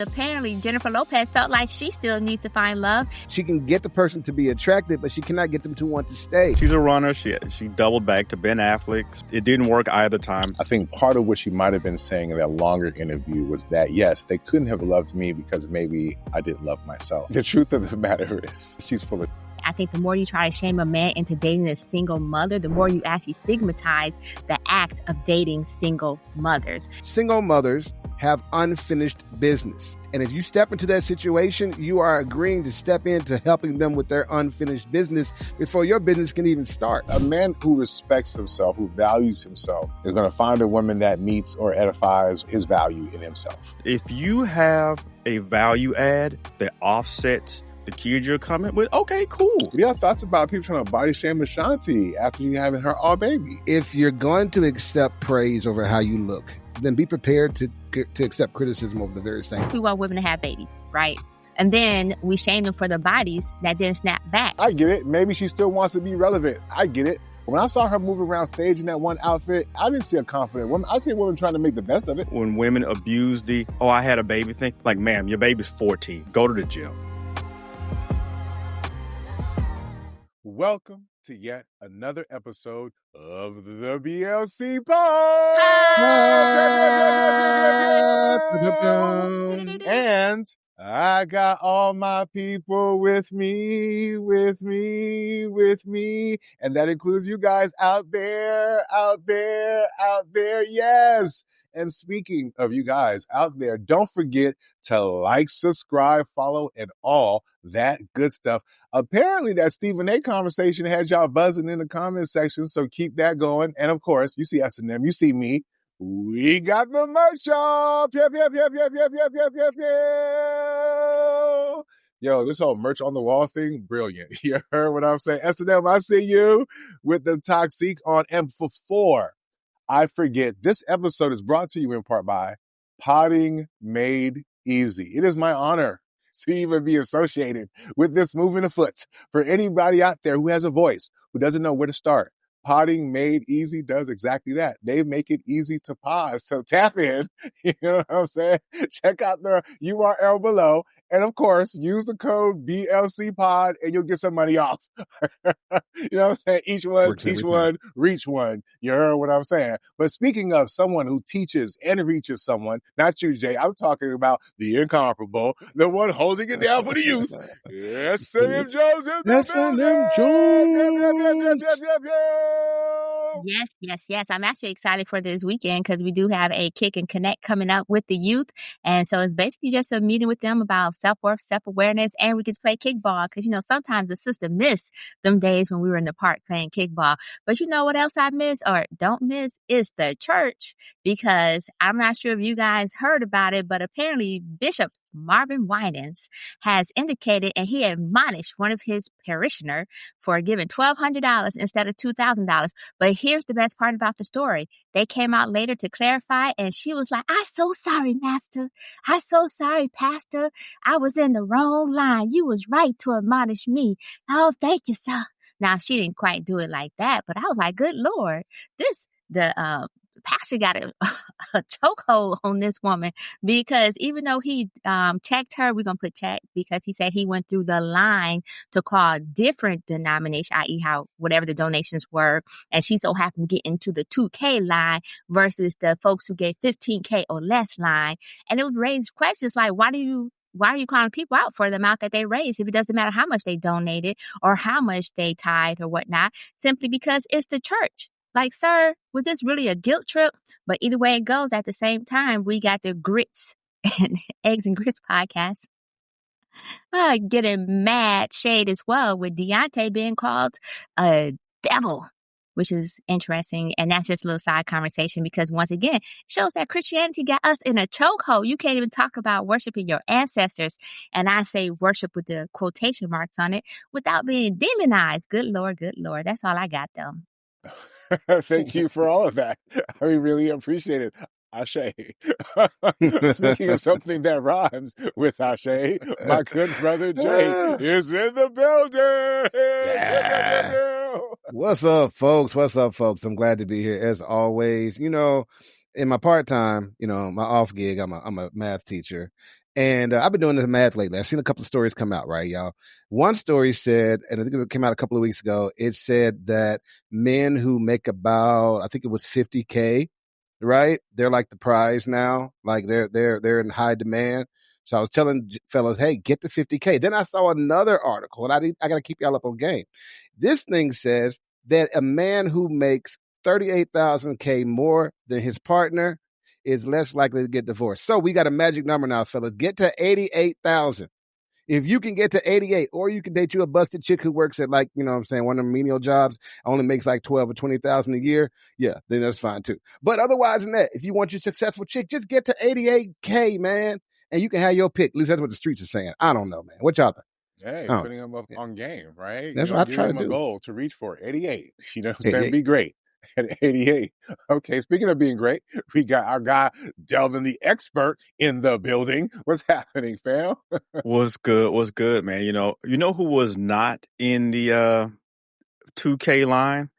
Apparently, Jennifer Lopez felt like she still needs to find love. She can get the person to be attractive, but she cannot get them to want to stay. She's a runner. She doubled back to Ben Affleck. It didn't work either time. I think part of what she might have been saying in that longer interview was that, yes, they couldn't have loved me because maybe I didn't love myself. The truth of the matter is she's full of... I think the more you try to shame a man into dating a single mother, the more you actually stigmatize the act of dating single mothers. Single mothers have unfinished business. And if you step into that situation, you are agreeing to step into helping them with their unfinished business before your business can even start. A man who respects himself, who values himself, is going to find a woman that meets or edifies his value in himself. If you have a value add that offsets the kids you're coming with, okay, cool. What are your thoughts about people trying to body shame Ashanti after you having her all baby? If you're going to accept praise over how you look, then be prepared to accept criticism over the very same. We want women to have babies, right? And then we shame them for their bodies that didn't snap back. I get it. Maybe she still wants to be relevant. I get it. When I saw her move around stage in that one outfit, I didn't see a confident woman. I see a woman trying to make the best of it. When women abuse the, oh, I had a baby thing, like, ma'am, your baby's 14. Go to the gym. Welcome to yet another episode of the BLC Pod. And I got all my people with me. And that includes you guys out there. Yes. And speaking of you guys out there, don't forget to like, subscribe, follow, and all that good stuff. Apparently, that Stephen A conversation had y'all buzzing in the comment section, so keep that going. And of course, you see SNM, you see me. We got the merch shop. Yep. Yo, this whole merch on the wall thing, brilliant. You heard what I'm saying? SNM, I see you with the Toxic on. And before I forget, this episode is brought to you in part by Potting Made Easy. It is my honor to even be associated with this movement of foot. For anybody out there who has a voice, who doesn't know where to start, Potting Made Easy does exactly that. They make it easy to pause. So tap in, you know what I'm saying? Check out the URL below. And of course, use the code BLC Pod and you'll get some money off. You know what I'm saying? Each one, teach one, reach one. You heard what I'm saying? But speaking of someone who teaches and reaches someone, not you, Jay, I'm talking about the incomparable, the one holding it down for the youth. SNM Jones in the SNM Jones. Yes. I'm actually excited for this weekend because we do have a Kick and Connect coming up with the youth. And so it's basically just a meeting with them about self-worth, self-awareness, and we get to play kickball because, you know, sometimes the sister miss them days when we were in the park playing kickball. But you know what else I miss or don't miss is the church, because I'm not sure if you guys heard about it, but apparently Bishop Marvin Winans has indicated, and he admonished one of his parishioner for giving $1,200 instead of $2,000. But here's the best part about the story. They came out later to clarify, and she was like, "I'm so sorry, Master. I'm so sorry, Pastor. I was in the wrong line. You was right to admonish me. Oh, thank you, sir." Now, she didn't quite do it like that, but I was like, good Lord, the pastor got a chokehold on this woman, because even though he checked her, we're going to put check, because he said he went through the line to call different denomination, i.e. how whatever the donations were, and she so happened to get into the 2K line versus the folks who gave 15K or less line. And it would raise questions like, why are you calling people out for the amount that they raise if it doesn't matter how much they donated or how much they tithe or whatnot, simply because it's the church? Like, sir, was this really a guilt trip? But either way it goes, at the same time, we got the Grits and Eggs and Grits podcast getting mad shade as well, with Deontay being called a devil, which is interesting. And that's just a little side conversation, because once again, it shows that Christianity got us in a chokehold. You can't even talk about worshiping your ancestors, and I say worship with the quotation marks on it, without being demonized. Good Lord. That's all I got, though. Thank you for all of that. I really appreciate it. Ashe. Speaking of something that rhymes with Ashe, my good brother Jay is in the building. Yeah. What's up, folks? I'm glad to be here as always. You know, in my part-time, you know, my off gig, I'm a math teacher. And I've been doing this math lately. I've seen a couple of stories come out, right, y'all? One story said, and I think it came out a couple of weeks ago, it said that men who make about, I think it was 50K, right? They're like the prize now. Like they're in high demand. So I was telling fellas, hey, get to 50K. Then I saw another article, and I got to keep y'all up on game. This thing says that a man who makes 38,000K more than his partner is less likely to get divorced. So we got a magic number now, fellas. Get to 88,000. If you can get to 88, or you can date you a busted chick who works at, like, you know what I'm saying, one of them menial jobs, only makes like 12 or 20,000 a year, yeah, then that's fine too. But otherwise than that, if you want your successful chick, just get to 88K, man, and you can have your pick. At least that's what the streets are saying. I don't know, man. What y'all think? Hey, putting them up on game, right? That's what I try to do. A goal to reach for 88. You know what I'm saying? Be great at 88. Okay, speaking of being great, we got our guy Delvin the Expert in the building. What's happening, fam? What's good, man? You know who was not in the 2K line?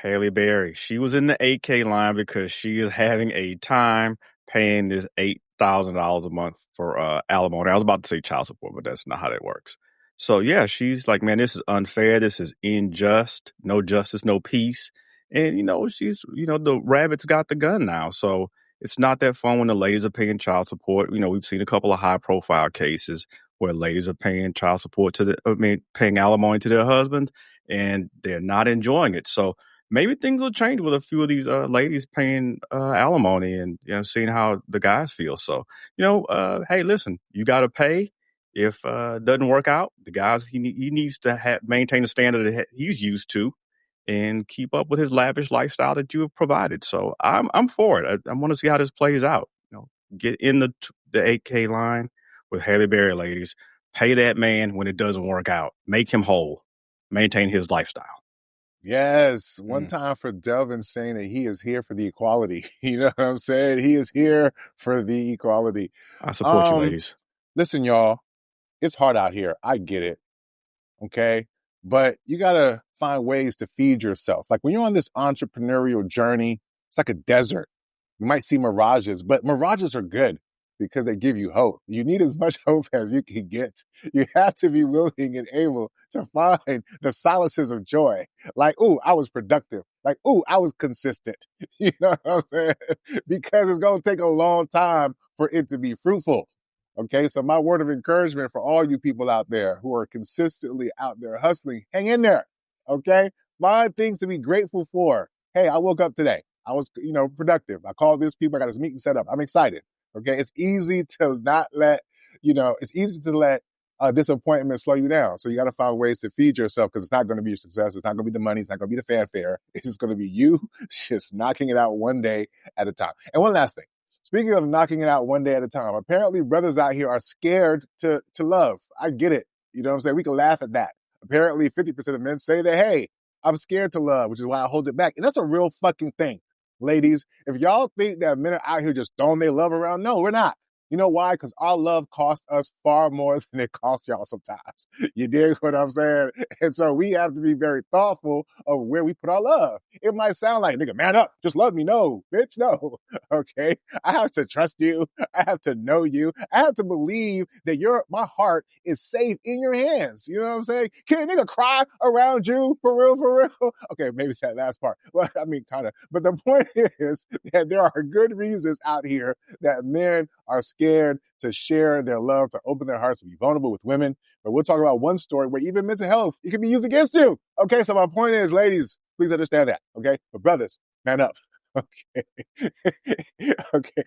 Halle Berry. She was in the 8K line because she is having a time paying this $8,000 a month for alimony. I was about to say child support, but that's not how that works. So yeah, she's like, man, this is unfair. This is unjust. No justice, no peace. And she's the rabbit's got the gun now. So it's not that fun when the ladies are paying child support. We've seen a couple of high profile cases where ladies are paying child support paying alimony to their husbands, and they're not enjoying it. So maybe things will change with a few of these ladies paying alimony and seeing how the guys feel. So hey, listen, you got to pay. If it doesn't work out, the guys he needs to maintain the standard that he's used to and keep up with his lavish lifestyle that you have provided. So I'm for it. I want to see how this plays out. Get in the 8K line with Halle Berry ladies. Pay that man when it doesn't work out. Make him whole. Maintain his lifestyle. Yes. One time for Delvin saying that he is here for the equality. You know what I'm saying? He is here for the equality. I support you, ladies. Listen, y'all, it's hard out here. I get it. Okay. But you got to find ways to feed yourself. Like when you're on this entrepreneurial journey, it's like a desert. You might see mirages, but mirages are good because they give you hope. You need as much hope as you can get. You have to be willing and able to find the solaces of joy. Like, ooh, I was productive. Like, ooh, I was consistent. You know what I'm saying? Because it's going to take a long time for it to be fruitful. Okay, so my word of encouragement for all you people out there who are consistently out there hustling, hang in there. Okay, find things to be grateful for. Hey, I woke up today. I was, productive. I called this people. I got this meeting set up. I'm excited. Okay, it's easy to not let, disappointment slow you down. So you got to find ways to feed yourself because it's not going to be your success. It's not going to be the money. It's not going to be the fanfare. It's just going to be you just knocking it out one day at a time. And one last thing. Speaking of knocking it out one day at a time, apparently brothers out here are scared to love. I get it. You know what I'm saying? We can laugh at that. Apparently 50% of men say that, hey, I'm scared to love, which is why I hold it back. And that's a real fucking thing. Ladies, if y'all think that men are out here just throwing their love around, no, we're not. You know why? Because our love costs us far more than it costs y'all sometimes. You dig what I'm saying? And so we have to be very thoughtful of where we put our love. It might sound like, nigga, man up, just love me. No, bitch, no. Okay? I have to trust you. I have to know you. I have to believe that my heart is safe in your hands. You know what I'm saying? Can a nigga cry around you? For real, for real? Okay, maybe that last part. Well, I mean, kind of. But the point is that there are good reasons out here that men are scared to share their love, to open their hearts, to be vulnerable with women. But we'll talk about one story where even mental health, it can be used against you. Okay, so my point is, ladies, please understand that. Okay, but brothers, man up. Okay. Okay.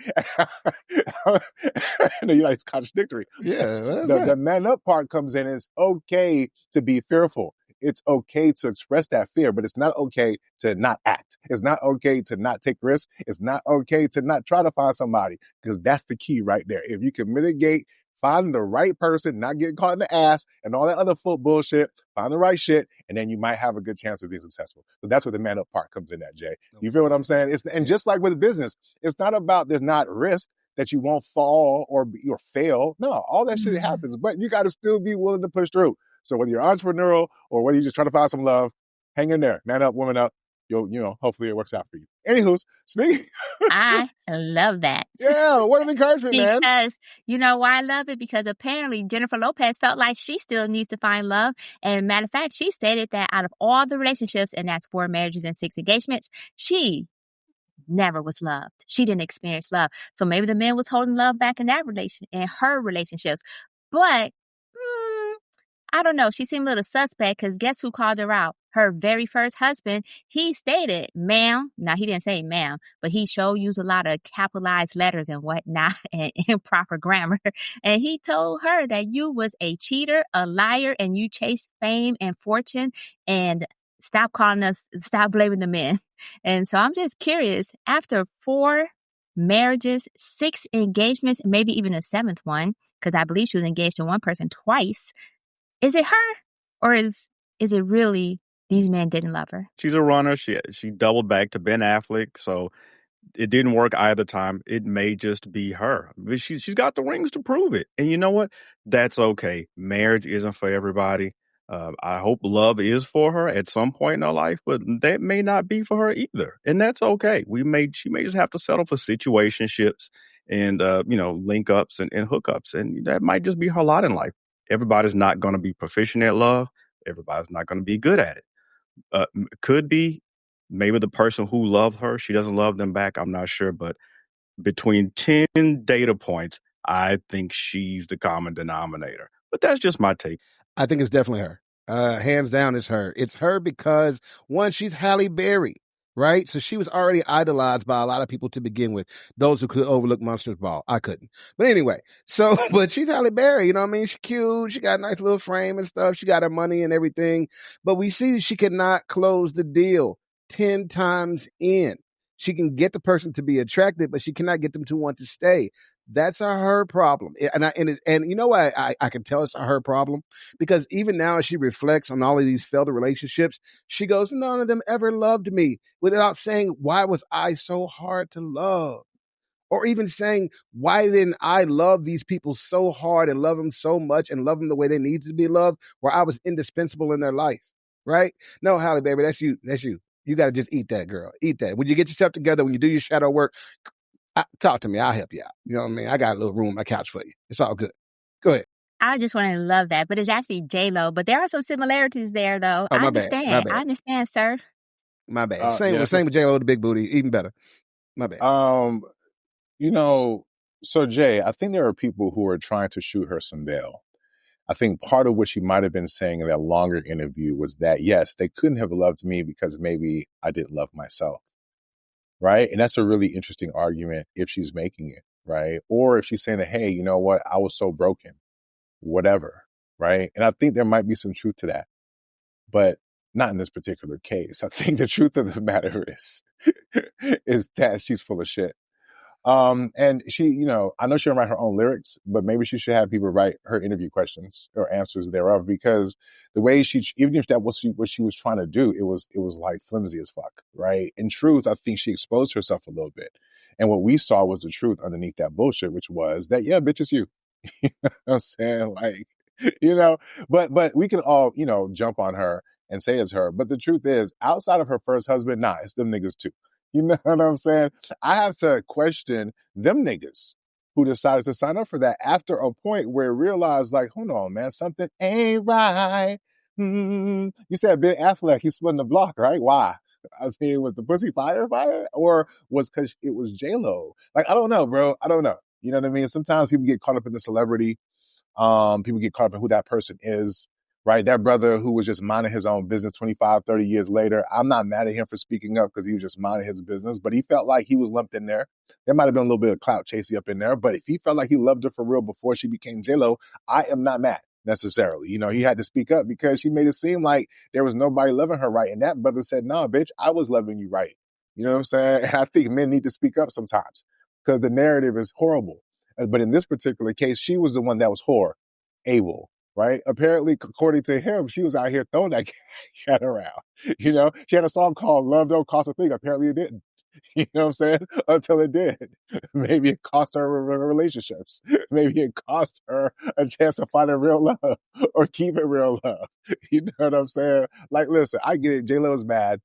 I know you like it's contradictory. Yeah. The man up part comes in. It's okay to be fearful. It's okay to express that fear, but it's not okay to not act. It's not okay to not take risks. It's not okay to not try to find somebody, because that's the key right there. If you can mitigate finding the right person, not getting caught in the ass and all that other bullshit, find the right shit, and then you might have a good chance of being successful. So that's where the man up part comes in at, Jay. You feel what I'm saying? And just like with business, it's not about there's not risk that you won't fall or fail. No, all that shit happens, but you got to still be willing to push through. So whether you're entrepreneurial or whether you're just trying to find some love, hang in there. Man up, woman up. hopefully it works out for you. Anywho's, speaking. I love that. Yeah, word of encouragement, man. Because, you know why I love it? Because apparently Jennifer Lopez felt like she still needs to find love. And matter of fact, she stated that out of all the relationships, and that's 4 marriages and 6 engagements, she never was loved. She didn't experience love. So maybe the man was holding love back in her relationships. But I don't know. She seemed a little suspect because guess who called her out? Her very first husband. He stated, ma'am. Now, he didn't say ma'am, but he sure used a lot of capitalized letters and whatnot and improper grammar. And he told her that you was a cheater, a liar, and you chased fame and fortune, and stop blaming the men. And so I'm just curious, after 4 marriages, 6 engagements, maybe even a 7th one, because I believe she was engaged to one person twice. Is it her, or is it really these men didn't love her? She's a runner. She doubled back to Ben Affleck, so it didn't work either time. It may just be her. But she's got the rings to prove it. And you know what? That's okay. Marriage isn't for everybody. I hope love is for her at some point in her life, but that may not be for her either. And that's okay. She may just have to settle for situationships and, link ups and hookups. And that might just be her lot in life. Everybody's not going to be proficient at love. Everybody's not going to be good at it. Could be maybe the person who loved her, she doesn't love them back. I'm not sure. But between 10 data points, I think she's the common denominator. But that's just my take. I think it's definitely her. Hands down, it's her. It's her because, one, she's Halle Berry, right? So she was already idolized by a lot of people to begin with. Those who could overlook Monsters Ball. I couldn't. But anyway, but she's Halle Berry, you know what I mean? She's cute. She got a nice little frame and stuff. She got her money and everything. But we see she cannot close the deal 10 times in. She can get the person to be attracted, but she cannot get them to want to stay. That's her problem. And you know why I can tell it's her problem? Because even now as she reflects on all of these failed relationships, she goes, none of them ever loved me, without saying, why was I so hard to love? Or even saying, why didn't I love these people so hard and love them so much and love them the way they need to be loved, where I was indispensable in their life, right? No, Halle, baby, that's you. You got to just eat that, girl. Eat that. When you get yourself together, when you do your shadow work, talk to me. I'll help you out. You know what I mean? I got a little room on my couch for you. It's all good. Go ahead. I just want to love that. But it's actually J-Lo. But there are some similarities there, though. Oh, I understand. My bad. I understand, sir. My bad. Same with J-Lo, the big booty. Even better. My bad. So Jay, I think there are people who are trying to shoot her some bail. I think part of what she might have been saying in that longer interview was that, yes, they couldn't have loved me because maybe I didn't love myself, right? And that's a really interesting argument if she's making it, right? Or if she's saying that, hey, you know what? I was so broken, whatever, right? And I think there might be some truth to that, but not in this particular case. I think the truth of the matter is that she's full of shit. And she, I know she didn't write her own lyrics, but maybe she should have people write her interview questions or answers thereof, because the way even if that was what she was trying to do, it was like flimsy as fuck, right? In truth, I think she exposed herself a little bit. And what we saw was the truth underneath that bullshit, which was that, yeah, bitch, it's you. You know what I'm saying? Like, but we can all, jump on her and say it's her. But the truth is, outside of her first husband, nah, it's them niggas too. You know what I'm saying? I have to question them niggas who decided to sign up for that after a point where it realized, like, hold on, man, something ain't right. You said Ben Affleck, he's splitting the block, right? Why? I mean, was the pussy fire? Or was because it was J-Lo? Like, I don't know, bro. I don't know. You know what I mean? Sometimes people get caught up in the celebrity. People get caught up in who that person is. Right? That brother who was just minding his own business 25, 30 years later, I'm not mad at him for speaking up because he was just minding his business, but he felt like he was lumped in there. There might have been a little bit of clout chasing up in there, but if he felt like he loved her for real before she became J-Lo, I am not mad necessarily. He had to speak up because she made it seem like there was nobody loving her right. And that brother said, nah, bitch, I was loving you right. You know what I'm saying? And I think men need to speak up sometimes because the narrative is horrible. But in this particular case, she was the one that was able. Right? Apparently, according to him, she was out here throwing that cat around. She had a song called Love Don't Cost a Thing. Apparently it didn't. You know what I'm saying? Until it did. Maybe it cost her relationships. Maybe it cost her a chance to find a real love or keep it real love. You know what I'm saying? Like, listen, I get it. J-Lo's mad.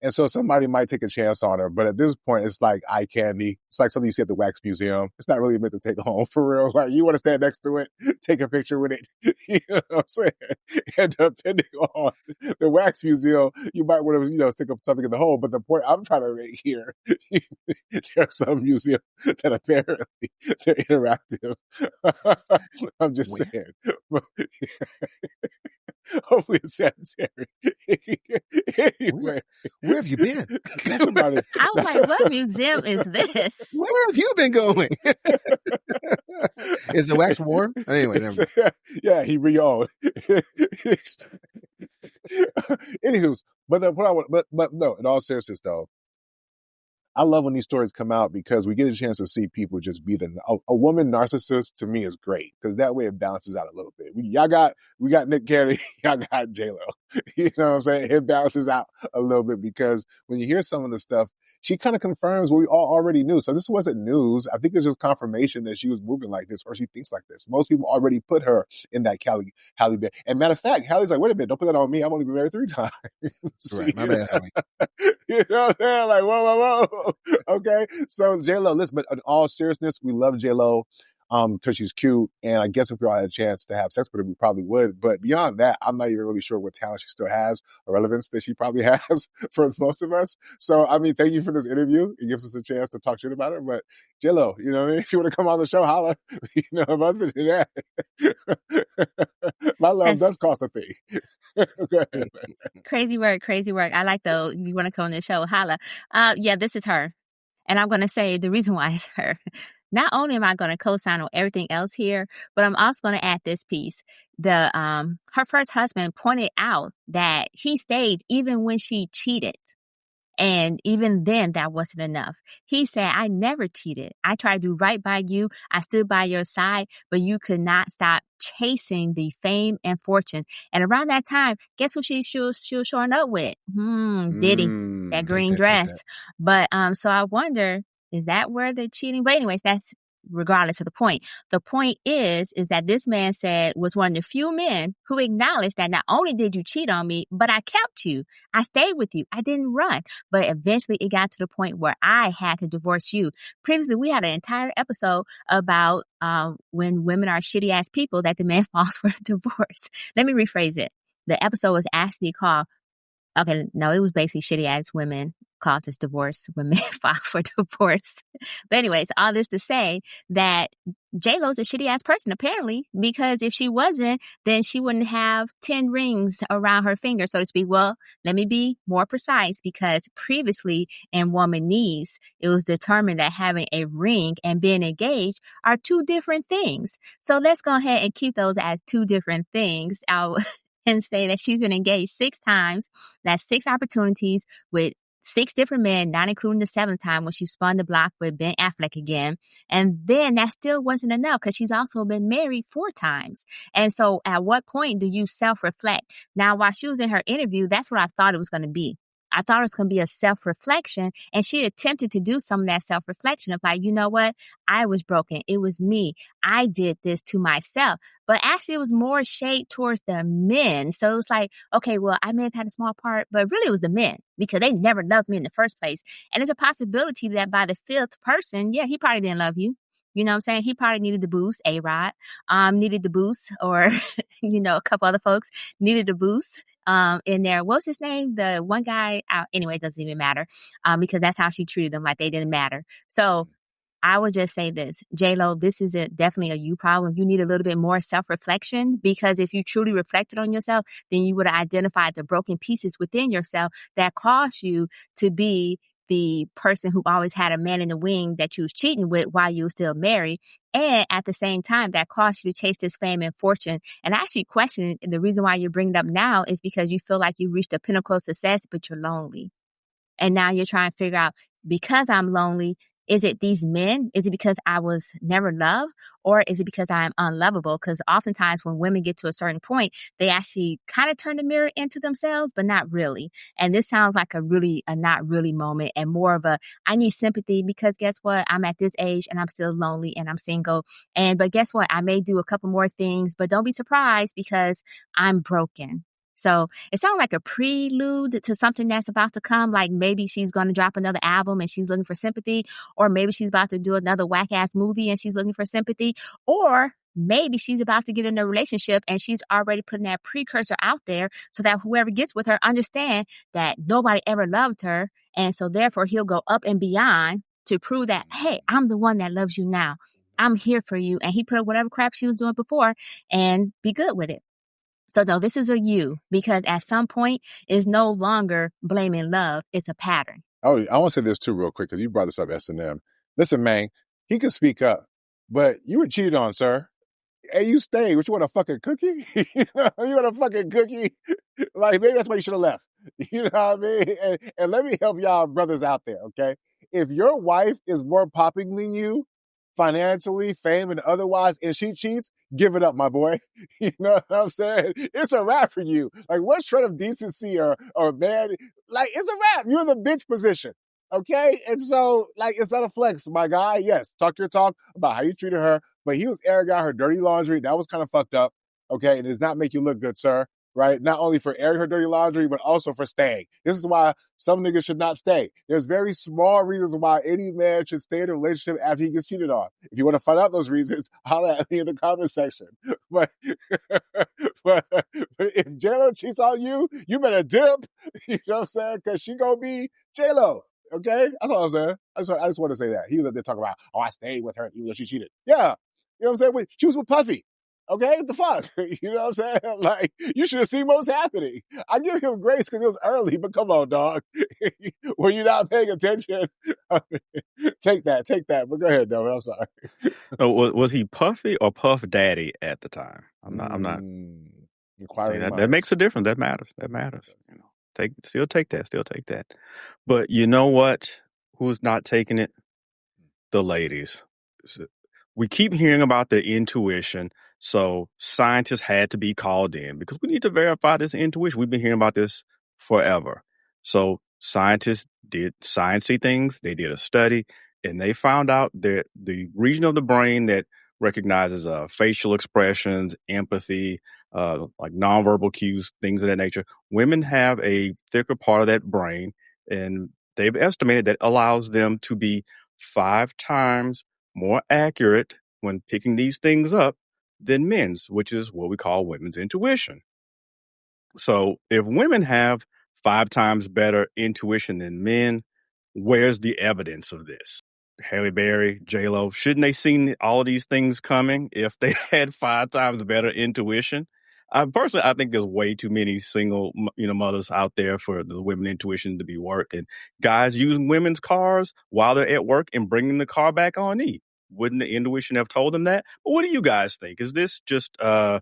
And so somebody might take a chance on her. But at this point, it's like eye candy. It's like something you see at the wax museum. It's not really meant to take home for real. Like you want to stand next to it, take a picture with it. You know what I'm saying? And depending on the wax museum, you might want to, stick up something in the hole. But the point I'm trying to make here, there are some museums that apparently they're interactive. I'm just saying. Hopefully it's sanitary. Anyway, where have you been? That's about it. I was like, what museum is this? Where have you been going? Is the wax warm? Anyway, never mind. Yeah, he re-owned. Anywho, but no, in all seriousness though, I love when these stories come out because we get a chance to see people just be a woman narcissist. To me is great because that way it balances out a little bit. We got Nick Cannon, y'all got J-Lo. You know what I'm saying? It balances out a little bit because when you hear some of the stuff, she kind of confirms what we all already knew. So this wasn't news. I think it was just confirmation that she was moving like this or she thinks like this. Most people already put her in that Halle Berry. And matter of fact, Halle's like, wait a minute, don't put that on me. I've only been married 3 times. Right, my bad, Halle. You know what I'm saying? Like, whoa. Okay. So J-Lo, listen, but in all seriousness, we love J-Lo. Because she's cute, and I guess if we all had a chance to have sex with her, we probably would. But beyond that, I'm not even really sure what talent she still has or relevance that she probably has for most of us. So, I mean, thank you for this interview. It gives us a chance to talk shit about her. But J-Lo, you know what I mean? If you want to come on the show, holla. Other than that, my love does cost a fee. Go ahead. Crazy work. I like though. If you want to come on the show, holla. Yeah, this is her. And I'm going to say the reason why it's her. Not only am I going to co-sign on everything else here, but I'm also going to add this piece. Her first husband pointed out that he stayed even when she cheated. And even then, that wasn't enough. He said, I never cheated. I tried to do right by you. I stood by your side, but you could not stop chasing the fame and fortune. And around that time, guess what she was showing up with? Diddy, that green dress. But so I wonder, is that where the cheating? But anyways, that's regardless of the point. The point is that this man was one of the few men who acknowledged that not only did you cheat on me, but I kept you. I stayed with you. I didn't run. But eventually it got to the point where I had to divorce you. Previously, we had an entire episode about when women are shitty ass people that the man falls for a divorce. Let me rephrase it. The episode was actually called, it was basically shitty ass women causes divorce, women file for divorce. But anyways, all this to say that J-Lo's a shitty ass person apparently, because if she wasn't, then she wouldn't have 10 rings around her finger, so to speak. Well, let me be more precise, because previously in Weaponized, it was determined that having a ring and being engaged are 2 different things. So let's go ahead and keep those as 2 different things. And say that she's been engaged 6 times. That's 6 opportunities with 6 different men, not including the 7th time when she spun the block with Ben Affleck again. And then that still wasn't enough because she's also been married 4 times. And so at what point do you self-reflect? Now, while she was in her interview, that's what I thought it was going to be. I thought it was going to be a self-reflection, and she attempted to do some of that self-reflection of like, you know what? I was broken. It was me. I did this to myself. But actually, it was more shade towards the men. So it was like, okay, well, I may have had a small part, but really it was the men because they never loved me in the first place. And there's a possibility that by the 5th person, yeah, he probably didn't love you. You know what I'm saying? He probably needed the boost. A-Rod needed the boost, or, a couple other folks needed the boost. In there, what's his name? The one guy, anyway, it doesn't even matter, because that's how she treated them, like they didn't matter. So I would just say this, J-Lo, this is definitely a you problem. You need a little bit more self-reflection, because if you truly reflected on yourself, then you would have identified the broken pieces within yourself that caused you to be the person who always had a man in the wing that you was cheating with while you were still married. And at the same time, that caused you to chase this fame and fortune. And I actually question the reason why you're bringing it up now is because you feel like you reached a pinnacle of success, but you're lonely. And now you're trying to figure out, because I'm lonely, is it these men? Is it because I was never loved? Or is it because I'm unlovable? Because oftentimes when women get to a certain point, they actually kind of turn the mirror into themselves, but not really. And this sounds like a not really moment, and more of a, I need sympathy because guess what? I'm at this age and I'm still lonely and I'm single. But guess what? I may do a couple more things, but don't be surprised because I'm broken. So it sounds like a prelude to something that's about to come. Like maybe she's going to drop another album and she's looking for sympathy, or maybe she's about to do another whack ass movie and she's looking for sympathy, or maybe she's about to get in a relationship and she's already putting that precursor out there so that whoever gets with her understand that nobody ever loved her. And so therefore he'll go up and beyond to prove that, hey, I'm the one that loves you now. I'm here for you. And he put up whatever crap she was doing before and be good with it. So no, this is a you, because at some point it's no longer blaming love. It's a pattern. Oh, I want to say this too real quick, because you brought this up, S&M. Listen, man, he could speak up, but you were cheated on, sir. Hey, you stayed. What, you want a fucking cookie? You want a fucking cookie? Like, maybe that's why you should have left. You know what I mean? And let me help y'all brothers out there, okay? If your wife is more popping than you, financially, fame, and otherwise, and she cheats, give it up, my boy. You know what I'm saying? It's a wrap for you. Like, what shred of decency or man, like, it's a wrap. You're in the bitch position. Okay? And so, like, it's not a flex, my guy. Yes, talk your talk about how you treated her, but he was airing out her dirty laundry. That was kind of fucked up. Okay? And it does not make you look good, sir. Right? Not only for airing her dirty laundry, but also for staying. This is why some niggas should not stay. There's very small reasons why any man should stay in a relationship after he gets cheated on. If you want to find out those reasons, holler at me in the comment section. But if J-Lo cheats on you, you better dip. You know what I'm saying? Because she gonna be J-Lo. Okay? That's all I'm saying. I just want to say that. He was up there talking about, oh, I stayed with her even though she cheated. Yeah. You know what I'm saying? She was with Puffy. Okay, what the fuck? You know what I'm saying? Like, you should have seen what was happening. I give him grace because it was early, but come on, dog. Were you not paying attention? Take that. But go ahead, Delvin. I'm sorry. Was he Puffy or Puff Daddy at the time? I'm not. That makes a difference. That matters. You know, still take that. But you know what? Who's not taking it? The ladies. We keep hearing about the intuition. So scientists had to be called in because we need to verify this intuition. We've been hearing about this forever. So scientists did sciencey things. They did a study and they found out that the region of the brain that recognizes facial expressions, empathy, like nonverbal cues, things of that nature, women have a thicker part of that brain, and they've estimated that allows them to be 5 times more accurate when picking these things up than men's, which is what we call women's intuition. So if women have 5 times better intuition than men, where's the evidence of this? Halle Berry, J-Lo, shouldn't they seen all of these things coming if they had 5 times better intuition? Personally, I think there's way too many single, mothers out there for the women intuition to be worked, and guys using women's cars while they're at work and bringing the car back on E. Wouldn't the intuition have told them that? But what do you guys think? Is this just are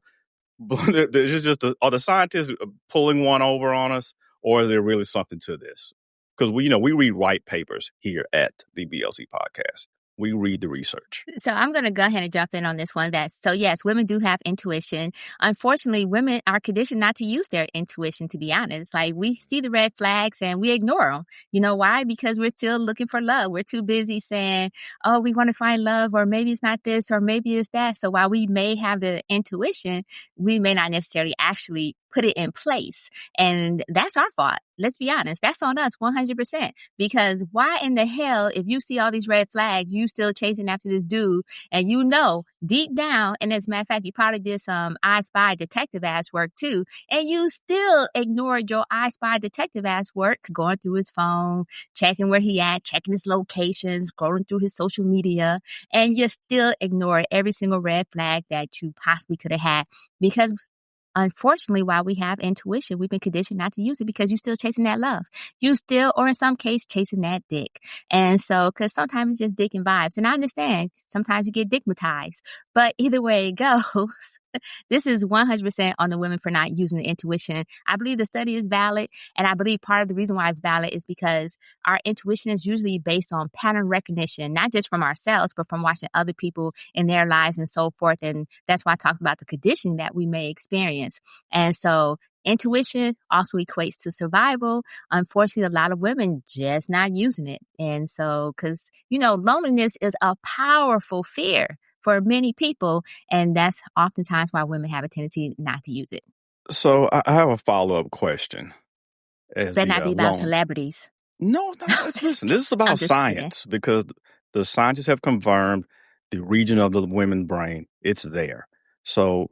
the scientists pulling one over on us, or is there really something to this? Because we read white papers here at the BLC podcast. We read the research. So I'm going to go ahead and jump in on this one. So yes, women do have intuition. Unfortunately, women are conditioned not to use their intuition, to be honest. Like, we see the red flags and we ignore them. You know why? Because we're still looking for love. We're too busy saying, oh, we want to find love, or maybe it's not this, or maybe it's that. So while we may have the intuition, we may not necessarily actually put it in place. And that's our fault. Let's be honest. That's on us 100%. Because why in the hell, if you see all these red flags, you still chasing after this dude, and you know deep down, and as a matter of fact, you probably did some I Spy detective ass work too, and you still ignored your I Spy detective ass work, going through his phone, checking where he at, checking his locations, scrolling through his social media, and you still ignore every single red flag that you possibly could have had. Because unfortunately, while we have intuition, we've been conditioned not to use it because you're still chasing that love. You still, or in some case, chasing that dick. And so, because sometimes it's just dick and vibes. And I understand, sometimes you get dickmatized. But either way it goes, this is 100% on the women for not using the intuition. I believe the study is valid. And I believe part of the reason why it's valid is because our intuition is usually based on pattern recognition, not just from ourselves, but from watching other people in their lives and so forth. And that's why I talked about the conditioning that we may experience. And so intuition also equates to survival. Unfortunately, a lot of women just not using it. And so, because, loneliness is a powerful fear for many people. And that's oftentimes why women have a tendency not to use it. So I have a follow-up question. As Better the not be about celebrities. No, listen, this is about I'm just kidding. science because the scientists have confirmed the region of the women's brain, it's there. So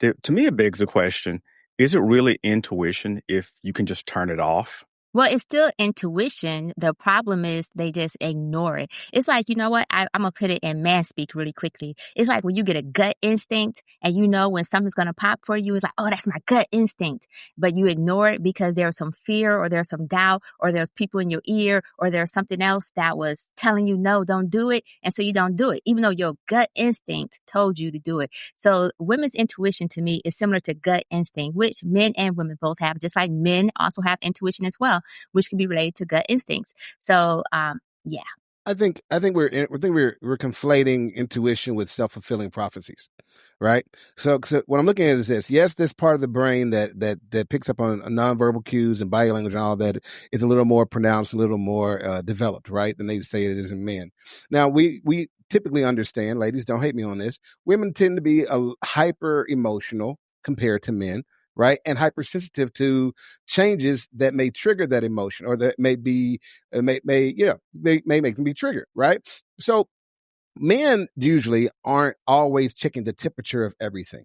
to me, it begs the question, is it really intuition if you can just turn it off? Well, it's still intuition. The problem is they just ignore it. It's like, you know what? I'm going to put it in man speak really quickly. It's like when you get a gut instinct and you know when something's going to pop for you, it's like, oh, that's my gut instinct. But you ignore it because there's some fear or there's some doubt or there's people in your ear or there's something else that was telling you, no, don't do it. And so you don't do it, even though your gut instinct told you to do it. So women's intuition to me is similar to gut instinct, which men and women both have, just like men also have intuition as well, which can be related to gut instincts. So, yeah. I think we're conflating intuition with self-fulfilling prophecies, right? So what I'm looking at is this. Yes, this part of the brain that picks up on nonverbal cues and body language and all that is a little more pronounced, a little more developed, right, than they say it is in men. Now, we typically understand, ladies, don't hate me on this, women tend to be hyper emotional compared to men, right? And hypersensitive to changes that may trigger that emotion or that may make them be triggered, right? So men usually aren't always checking the temperature of everything,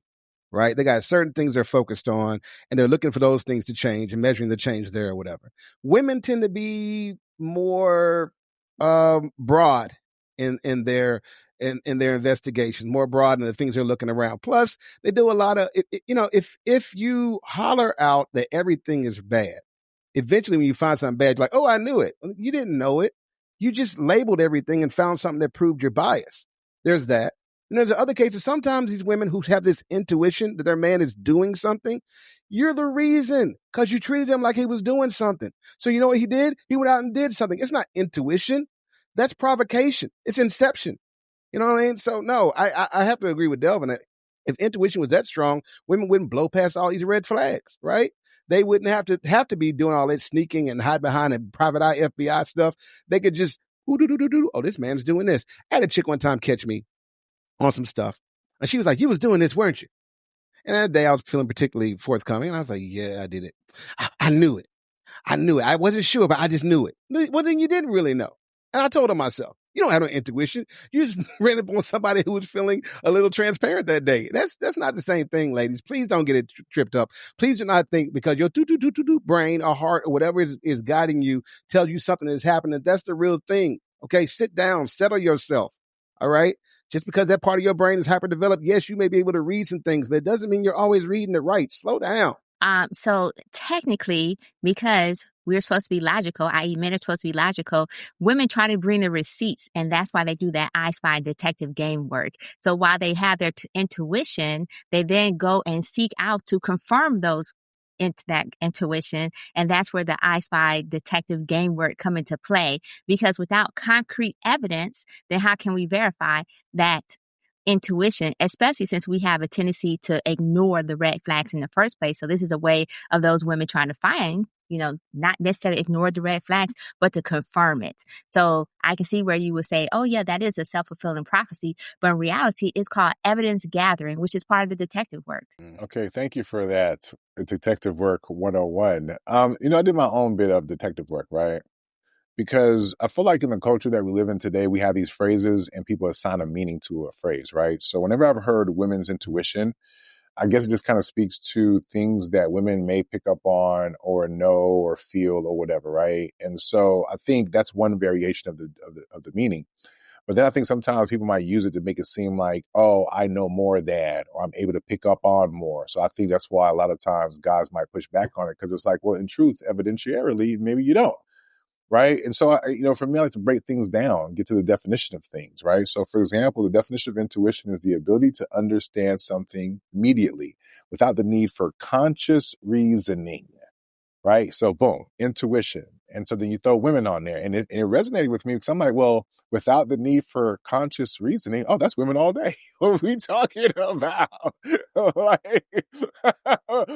right? They got certain things they're focused on and they're looking for those things to change and measuring the change there or whatever. Women tend to be more broad in their investigations, more broad in the things they're looking around. Plus, they do a lot of, if you holler out that everything is bad, eventually when you find something bad, you're like, oh, I knew it. You didn't know it. You just labeled everything and found something that proved your bias. There's that. And there's other cases, sometimes these women who have this intuition that their man is doing something, you're the reason because you treated him like he was doing something. So you know what he did? He went out and did something. It's not intuition. That's provocation. It's inception. You know what I mean? So no, I have to agree with Delvin. If intuition was that strong, women wouldn't blow past all these red flags, right? They wouldn't have to be doing all that sneaking and hide behind and private eye FBI stuff. They could just, oh, this man's doing this. I had a chick one time catch me on some stuff. And she was like, you was doing this, weren't you? And that day I was feeling particularly forthcoming. And I was like, yeah, I did it. I knew it. I wasn't sure, but I just knew it. Well, then you didn't really know. And I told her myself, you don't have no intuition. You just ran up on somebody who was feeling a little transparent that day. That's not the same thing, ladies. Please don't get it tripped up. Please do not think because your brain or heart or whatever is guiding you tells you something is happening. That's the real thing. Okay, sit down, settle yourself. All right? Just because that part of your brain is hyperdeveloped, yes, you may be able to read some things, but it doesn't mean you're always reading it right. Slow down. So technically, because we're supposed to be logical, i.e. men are supposed to be logical, women try to bring the receipts, and that's why they do that I Spy detective game work. So while they have their intuition, they then go and seek out to confirm that intuition, and that's where the I Spy detective game work come into play. Because without concrete evidence, then how can we verify that intuition, especially since we have a tendency to ignore the red flags in the first place? So this is a way of those women trying to find, not necessarily ignore the red flags, but to confirm it. So I can see where you would say, oh yeah, that is a self-fulfilling prophecy. But in reality, it's called evidence gathering, which is part of the detective work. Okay, thank you for that. Detective work 101. I did my own bit of detective work, right? Because I feel like in the culture that we live in today, we have these phrases and people assign a meaning to a phrase, right? So whenever I've heard women's intuition, I guess it just kind of speaks to things that women may pick up on or know or feel or whatever, right? And so I think that's one variation of the meaning. But then I think sometimes people might use it to make it seem like, oh, I know more than, or I'm able to pick up on more. So I think that's why a lot of times guys might push back on it because it's like, well, in truth, evidentiarily, maybe you don't. Right. And so, for me, I like to break things down, get to the definition of things. Right. So, for example, the definition of intuition is the ability to understand something immediately without the need for conscious reasoning. Right. So, boom, intuition. And so then you throw women on there. And it resonated with me because I'm like, well, without the need for conscious reasoning, oh, that's women all day. What are we talking about? Like,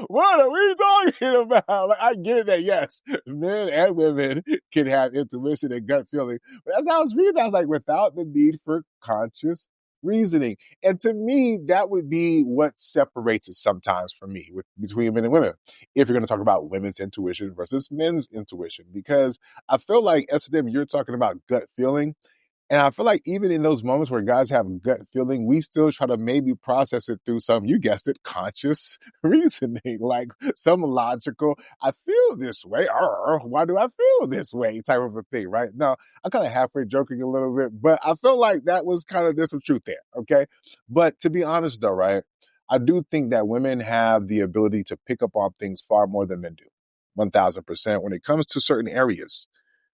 what are we talking about? Like, I get that, yes, men and women can have intuition and gut feeling. But as I was reading, I was like, without the need for conscious reasoning. And to me, that would be what separates it sometimes for me between men and women. If you're going to talk about women's intuition versus men's intuition, because I feel like S&M, you're talking about gut feeling. And I feel like even in those moments where guys have a gut feeling, we still try to maybe process it through some, you guessed it, conscious reasoning, like some logical, I feel this way, why do I feel this way type of a thing, right? Now, I'm kind of halfway joking a little bit, but I feel like that was there's some truth there, okay? But to be honest though, right, I do think that women have the ability to pick up on things far more than men do, 1000% when it comes to certain areas.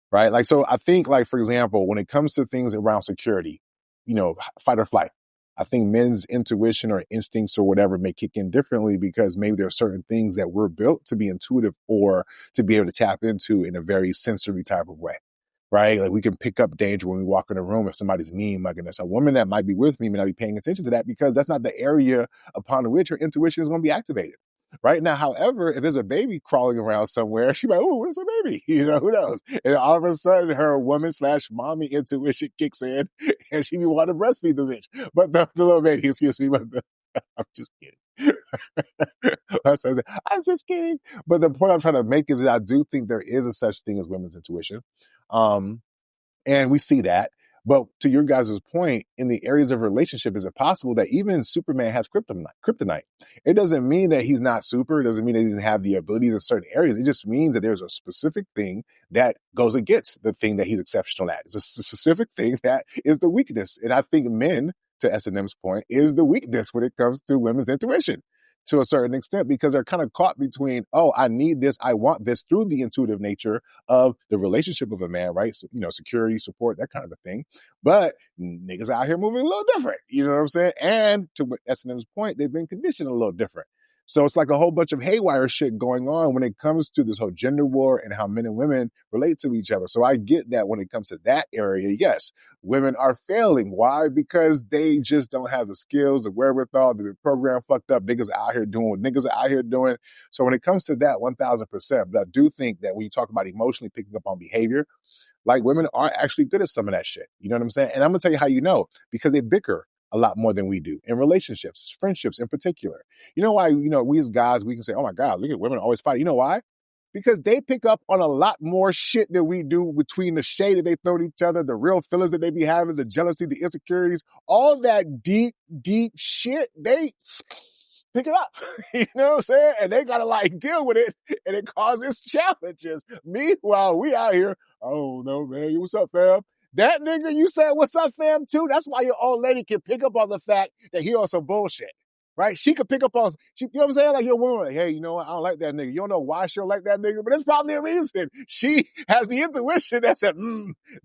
Right? Like, so I think, like, for example, when it comes to things around security, fight or flight, I think men's intuition or instincts or whatever may kick in differently because maybe there are certain things that we're built to be intuitive or to be able to tap into in a very sensory type of way. Right? Like, we can pick up danger when we walk in a room if somebody's mean mugging us. A woman that might be with me may not be paying attention to that because that's not the area upon which her intuition is going to be activated. Right now, however, if there's a baby crawling around somewhere, she's like, "Oh, where's the baby?" Who knows? And all of a sudden, her woman/mommy intuition kicks in, and she be wanting to breastfeed the bitch. But the little baby, excuse me, I'm just kidding. I'm just kidding. But the point I'm trying to make is that I do think there is a such thing as women's intuition, and we see that. But to your guys' point, in the areas of relationship, is it possible that even Superman has kryptonite? It doesn't mean that he's not super. It doesn't mean that he doesn't have the abilities in certain areas. It just means that there's a specific thing that goes against the thing that he's exceptional at. It's a specific thing that is the weakness. And I think men, to S&M's point, is the weakness when it comes to women's intuition to a certain extent, because they're kind of caught between, oh, I need this, I want this, through the intuitive nature of the relationship of a man, right? So, security, support, that kind of a thing. But niggas out here moving a little different, you know what I'm saying? And to S&M's point, they've been conditioned a little different. So it's like a whole bunch of haywire shit going on when it comes to this whole gender war and how men and women relate to each other. So I get that when it comes to that area, yes, women are failing. Why? Because they just don't have the skills, the wherewithal, the program fucked up. Niggas out here doing what niggas are out here doing. So when it comes to that, 1000%, but I do think that when you talk about emotionally picking up on behavior, like, women are actually good at some of that shit. You know what I'm saying? And I'm going to tell you how you know, because they bicker a lot more than we do in relationships, friendships in particular. You know why, we as guys, we can say, oh my God, look at women always fight. You know why? Because they pick up on a lot more shit than we do, between the shade that they throw at each other, the real feelings that they be having, the jealousy, the insecurities, all that deep, deep shit. They pick it up, you know what I'm saying? And they got to deal with it, and it causes challenges. Meanwhile, we out here, oh no, man, what's up, fam? That nigga you said, what's up, fam, too? That's why your old lady can pick up on the fact that he on some bullshit, right? She could pick up on, you know what I'm saying? Like, your woman, hey, you know what? I don't like that nigga. You don't know why she don't like that nigga, but there's probably a reason. She has the intuition that said,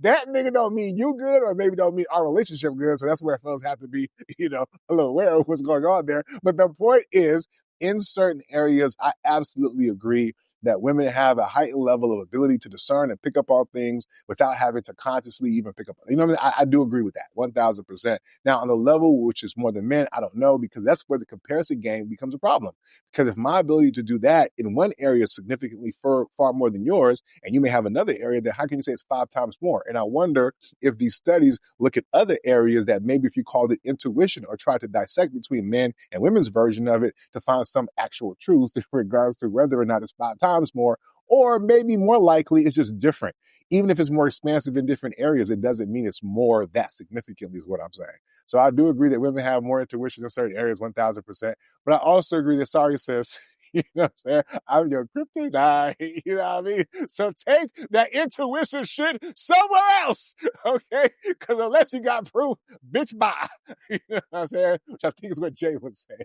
that nigga don't mean you good, or maybe don't mean our relationship good. So that's where fellas have to be, a little aware of what's going on there. But the point is, in certain areas, I absolutely agree that women have a heightened level of ability to discern and pick up on things without having to consciously even pick up. You know what I mean? I do agree with that, 1000%. Now, on the level which is more than men, I don't know, because that's where the comparison game becomes a problem. Because if my ability to do that in one area is significantly far more than yours, and you may have another area, then how can you say it's 5 times more? And I wonder if these studies look at other areas that maybe if you called it intuition or tried to dissect between men and women's version of it to find some actual truth in regards to whether or not it's 5 times more, or maybe more likely it's just different. Even if it's more expansive in different areas, it doesn't mean it's more that significantly, is what I'm saying. So I do agree that women have more intuition in certain areas, 1000%. But I also agree that, sorry, sis, you know what I'm saying? I'm your kryptonite, you know what I mean? So take that intuition shit somewhere else, okay? Because unless you got proof, bitch, bye. You know what I'm saying? Which I think is what Jay would say.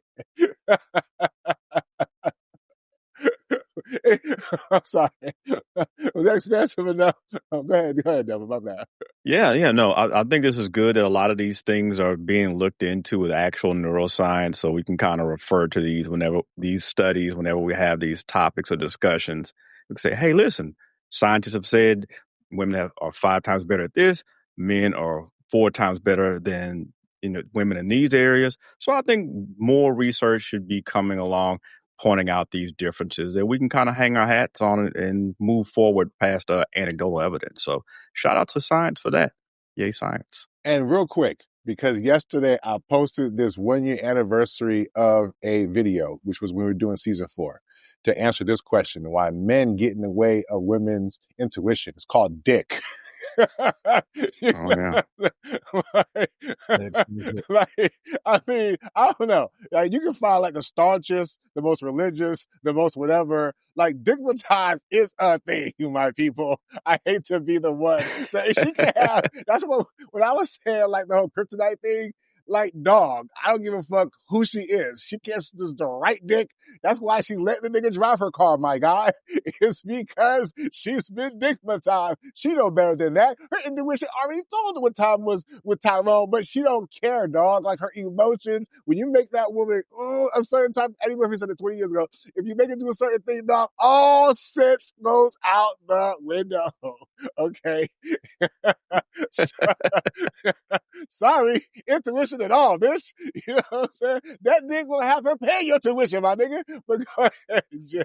I'm sorry. Was that expensive enough? Go ahead, Devin. My bad. Yeah, no, I think this is good that a lot of these things are being looked into with actual neuroscience, so we can kind of refer to these whenever we have these topics or discussions. We can say, hey, listen, scientists have said women are 5 times better at this, men are 4 times better than women in these areas. So I think more research should be coming along, pointing out these differences that we can kind of hang our hats on it and move forward past anecdotal evidence. So shout out to science for that. Yay, science. And real quick, because yesterday I posted this 1 year anniversary of a video, which was when we were doing season 4, to answer this question: why men get in the way of women's intuition. It's called dick. Oh yeah. Like, I mean, I don't know. Like, you can find like the staunchest, the most religious, the most whatever. Like, digmatized is a thing, my people. I hate to be the one. So if she can have, that's what when I was saying like the whole kryptonite thing. Like, dog, I don't give a fuck who she is. She gets the right dick. That's why she's letting the nigga drive her car, my guy. It's because she's been dickmatized. She know better than that. Her intuition already told her what time was with Tyrone, but she don't care, dog. Like, her emotions, when you make that woman a certain time, Eddie Murphy said it 20 years ago, if you make it do a certain thing, dog, all sense goes out the window. Okay? Sorry, intuition at all, bitch. You know what I'm saying? That dick will have her pay your tuition, my nigga. But go ahead, Jay.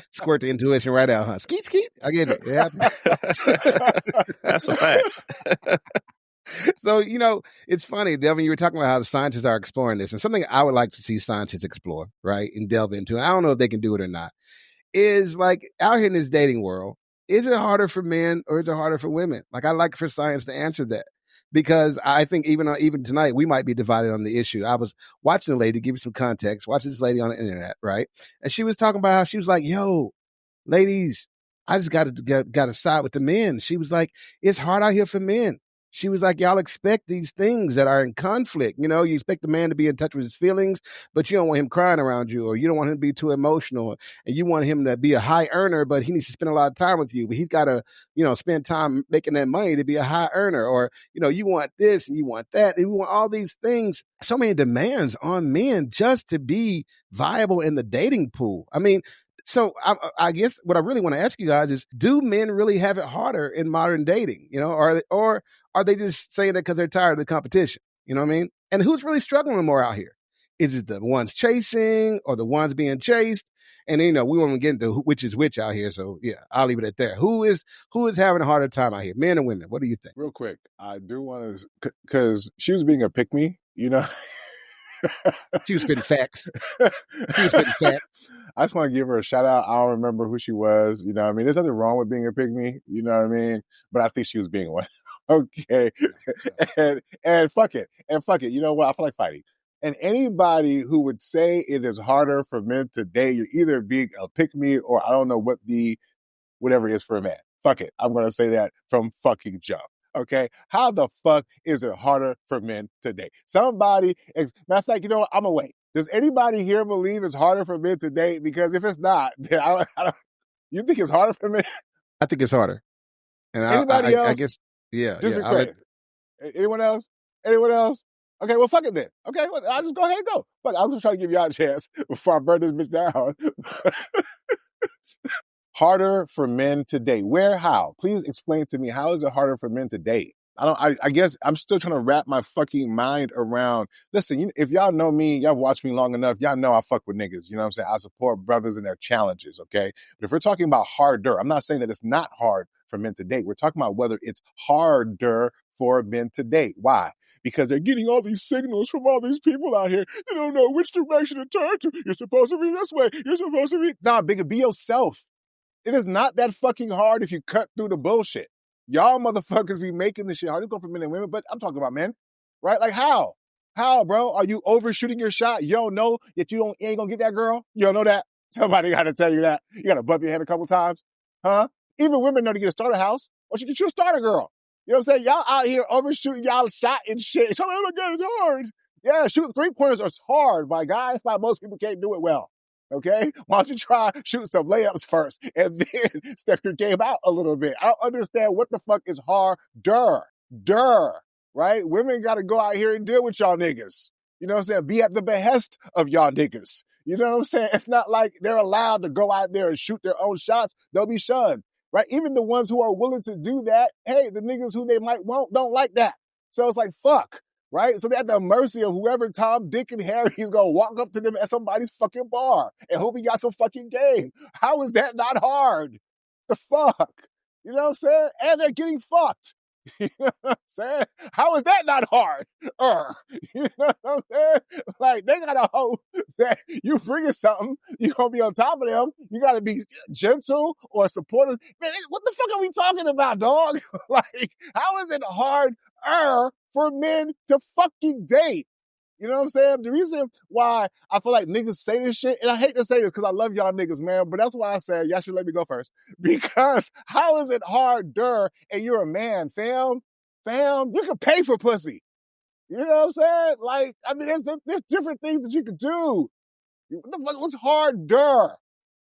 Squirt the intuition right out, huh? Skeet, skeet. I get it. It happens. That's a fact. So, you know, it's funny, Delvin, you were talking about how the scientists are exploring this, and something I would like to see scientists explore, right, and delve into, and I don't know if they can do it or not, is like out here in this dating world, is it harder for men or is it harder for women? Like, I'd like for science to answer that, because I think even tonight we might be divided on the issue. I was watching a lady, give you some context, watching this lady on the internet, right? And she was talking about how she was like, yo, ladies, I just got to side with the men. She was like, it's hard out here for men. She was like, y'all expect these things that are in conflict. You know, you expect the man to be in touch with his feelings, but you don't want him crying around you, or you don't want him to be too emotional, and you want him to be a high earner, but he needs to spend a lot of time with you. But he's got to, you know, spend time making that money to be a high earner. Or, you know, you want this and you want that, and you want all these things. So many demands on men just to be viable in the dating pool. I mean, so I guess what I really want to ask you guys is, do men really have it harder in modern dating? You know, or are they just saying that because they're tired of the competition? You know what I mean? And who's really struggling more out here? Is it the ones chasing or the ones being chased? And, you know, we won't get into which is which out here. So, yeah, I'll leave it at that. Who is having a harder time out here, men and women? What do you think? Real quick, I do want to, because she was being a pick-me, you know? She was spitting facts. She was spitting facts. I just want to give her a shout out. I don't remember who she was. You know what I mean? There's nothing wrong with being a pygmy. You know what I mean? But I think she was being one. Okay. And fuck it. And fuck it. You know what? I feel like fighting. And anybody who would say it is harder for men today, you're either being a pick-me or I don't know what whatever it is for a man. Fuck it. I'm going to say that from fucking jump. Okay. How the fuck is it harder for men today? Matter of fact, you know what? I'm gonna wait. Does anybody here believe it's harder for men today? Because if it's not, then I don't, you think it's harder for men? I think it's harder. And anybody else? I guess, yeah. Just be crazy. Anyone else? Anyone else? Okay, well, fuck it then. Okay, well, I'll just go ahead and go. Fuck, I'm just trying to give y'all a chance before I burn this bitch down. Harder for men to date. Where? How? Please explain to me, how is it harder for men to date? I guess I'm still trying to wrap my fucking mind around. Listen, if y'all know me, y'all watch me long enough, y'all know I fuck with niggas. You know what I'm saying? I support brothers in their challenges, okay? But if we're talking about harder, I'm not saying that it's not hard for men to date. We're talking about whether it's harder for men to date. Why? Because they're getting all these signals from all these people out here. They don't know which direction to turn to. You're supposed to be this way. You're supposed to be... Nah, bigger, be yourself. It is not that fucking hard if you cut through the bullshit. Y'all motherfuckers be making this shit hard. It's going for men and women, but I'm talking about men, right? Like how? How, bro? Are you overshooting your shot? You don't know that you ain't gonna get that girl? You don't know that? Somebody got to tell you that. You got to bump your head a couple times, huh? Even women know to get a starter house, or she get you a starter girl. You know what I'm saying? Y'all out here overshooting y'all shot and shit. Somebody, oh my God, it's hard. Yeah, shooting 3-pointers is hard, my guy. That's why most people can't do it well. Okay? Why don't you try shooting some layups first and then step your game out a little bit? I don't understand what the fuck is harder. Right? Women got to go out here and deal with y'all niggas. You know what I'm saying? Be at the behest of y'all niggas. You know what I'm saying? It's not like they're allowed to go out there and shoot their own shots. They'll be shunned. Right? Even the ones who are willing to do that, hey, the niggas who they might want don't like that. So it's like, fuck. Right? So they're at the mercy of whoever Tom, Dick, and Harry is going to walk up to them at somebody's fucking bar and hope he got some fucking game. How is that not hard? The fuck? You know what I'm saying? And they're getting fucked. You know what I'm saying? How is that not hard? You know what I'm saying? Like, they gotta hope that you bringing something, you're gonna be on top of them. You gotta be gentle or supportive. Man, what the fuck are we talking about, dog? Like, how is it hard for men to fucking date? You know what I'm saying? The reason why I feel like niggas say this shit, and I hate to say this because I love y'all niggas, man, but that's why I said y'all should let me go first. Because how is it harder and you're a man, fam? Fam, you can pay for pussy. You know what I'm saying? Like, I mean, there's different things that you could do. What the fuck? What's harder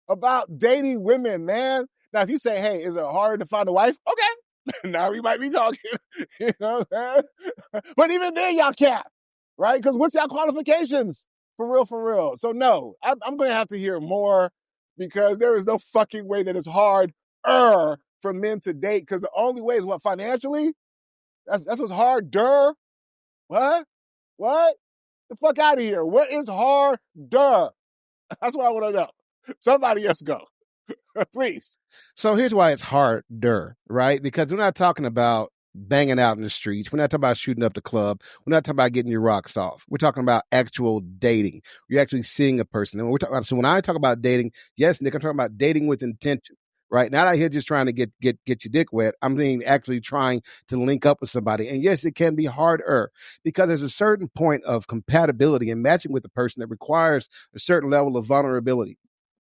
about dating women, man? Now, if you say, hey, is it harder to find a wife? Okay. Now we might be talking. You know what I'm saying? But even then, y'all cap. Right? Because what's your qualifications? For real. So no, I'm going to have to hear more because there is no fucking way that it's hard for men to date because the only way is what, financially? That's what's harder. What? The fuck out of here. What is harder? That's what I want to know. Somebody else go. Please. So here's why it's harder, right? Because we're not talking about banging out in the streets. We're not talking about shooting up the club. We're not talking about getting your rocks off. We're talking about actual dating. You're actually seeing a person. And we're talking about, so when I talk about dating, yes, Nick, I'm talking about dating with intention, right? Not out here just trying to get your dick wet. I'm mean actually trying to link up with somebody. And yes, it can be harder because there's a certain point of compatibility and matching with a person that requires a certain level of vulnerability,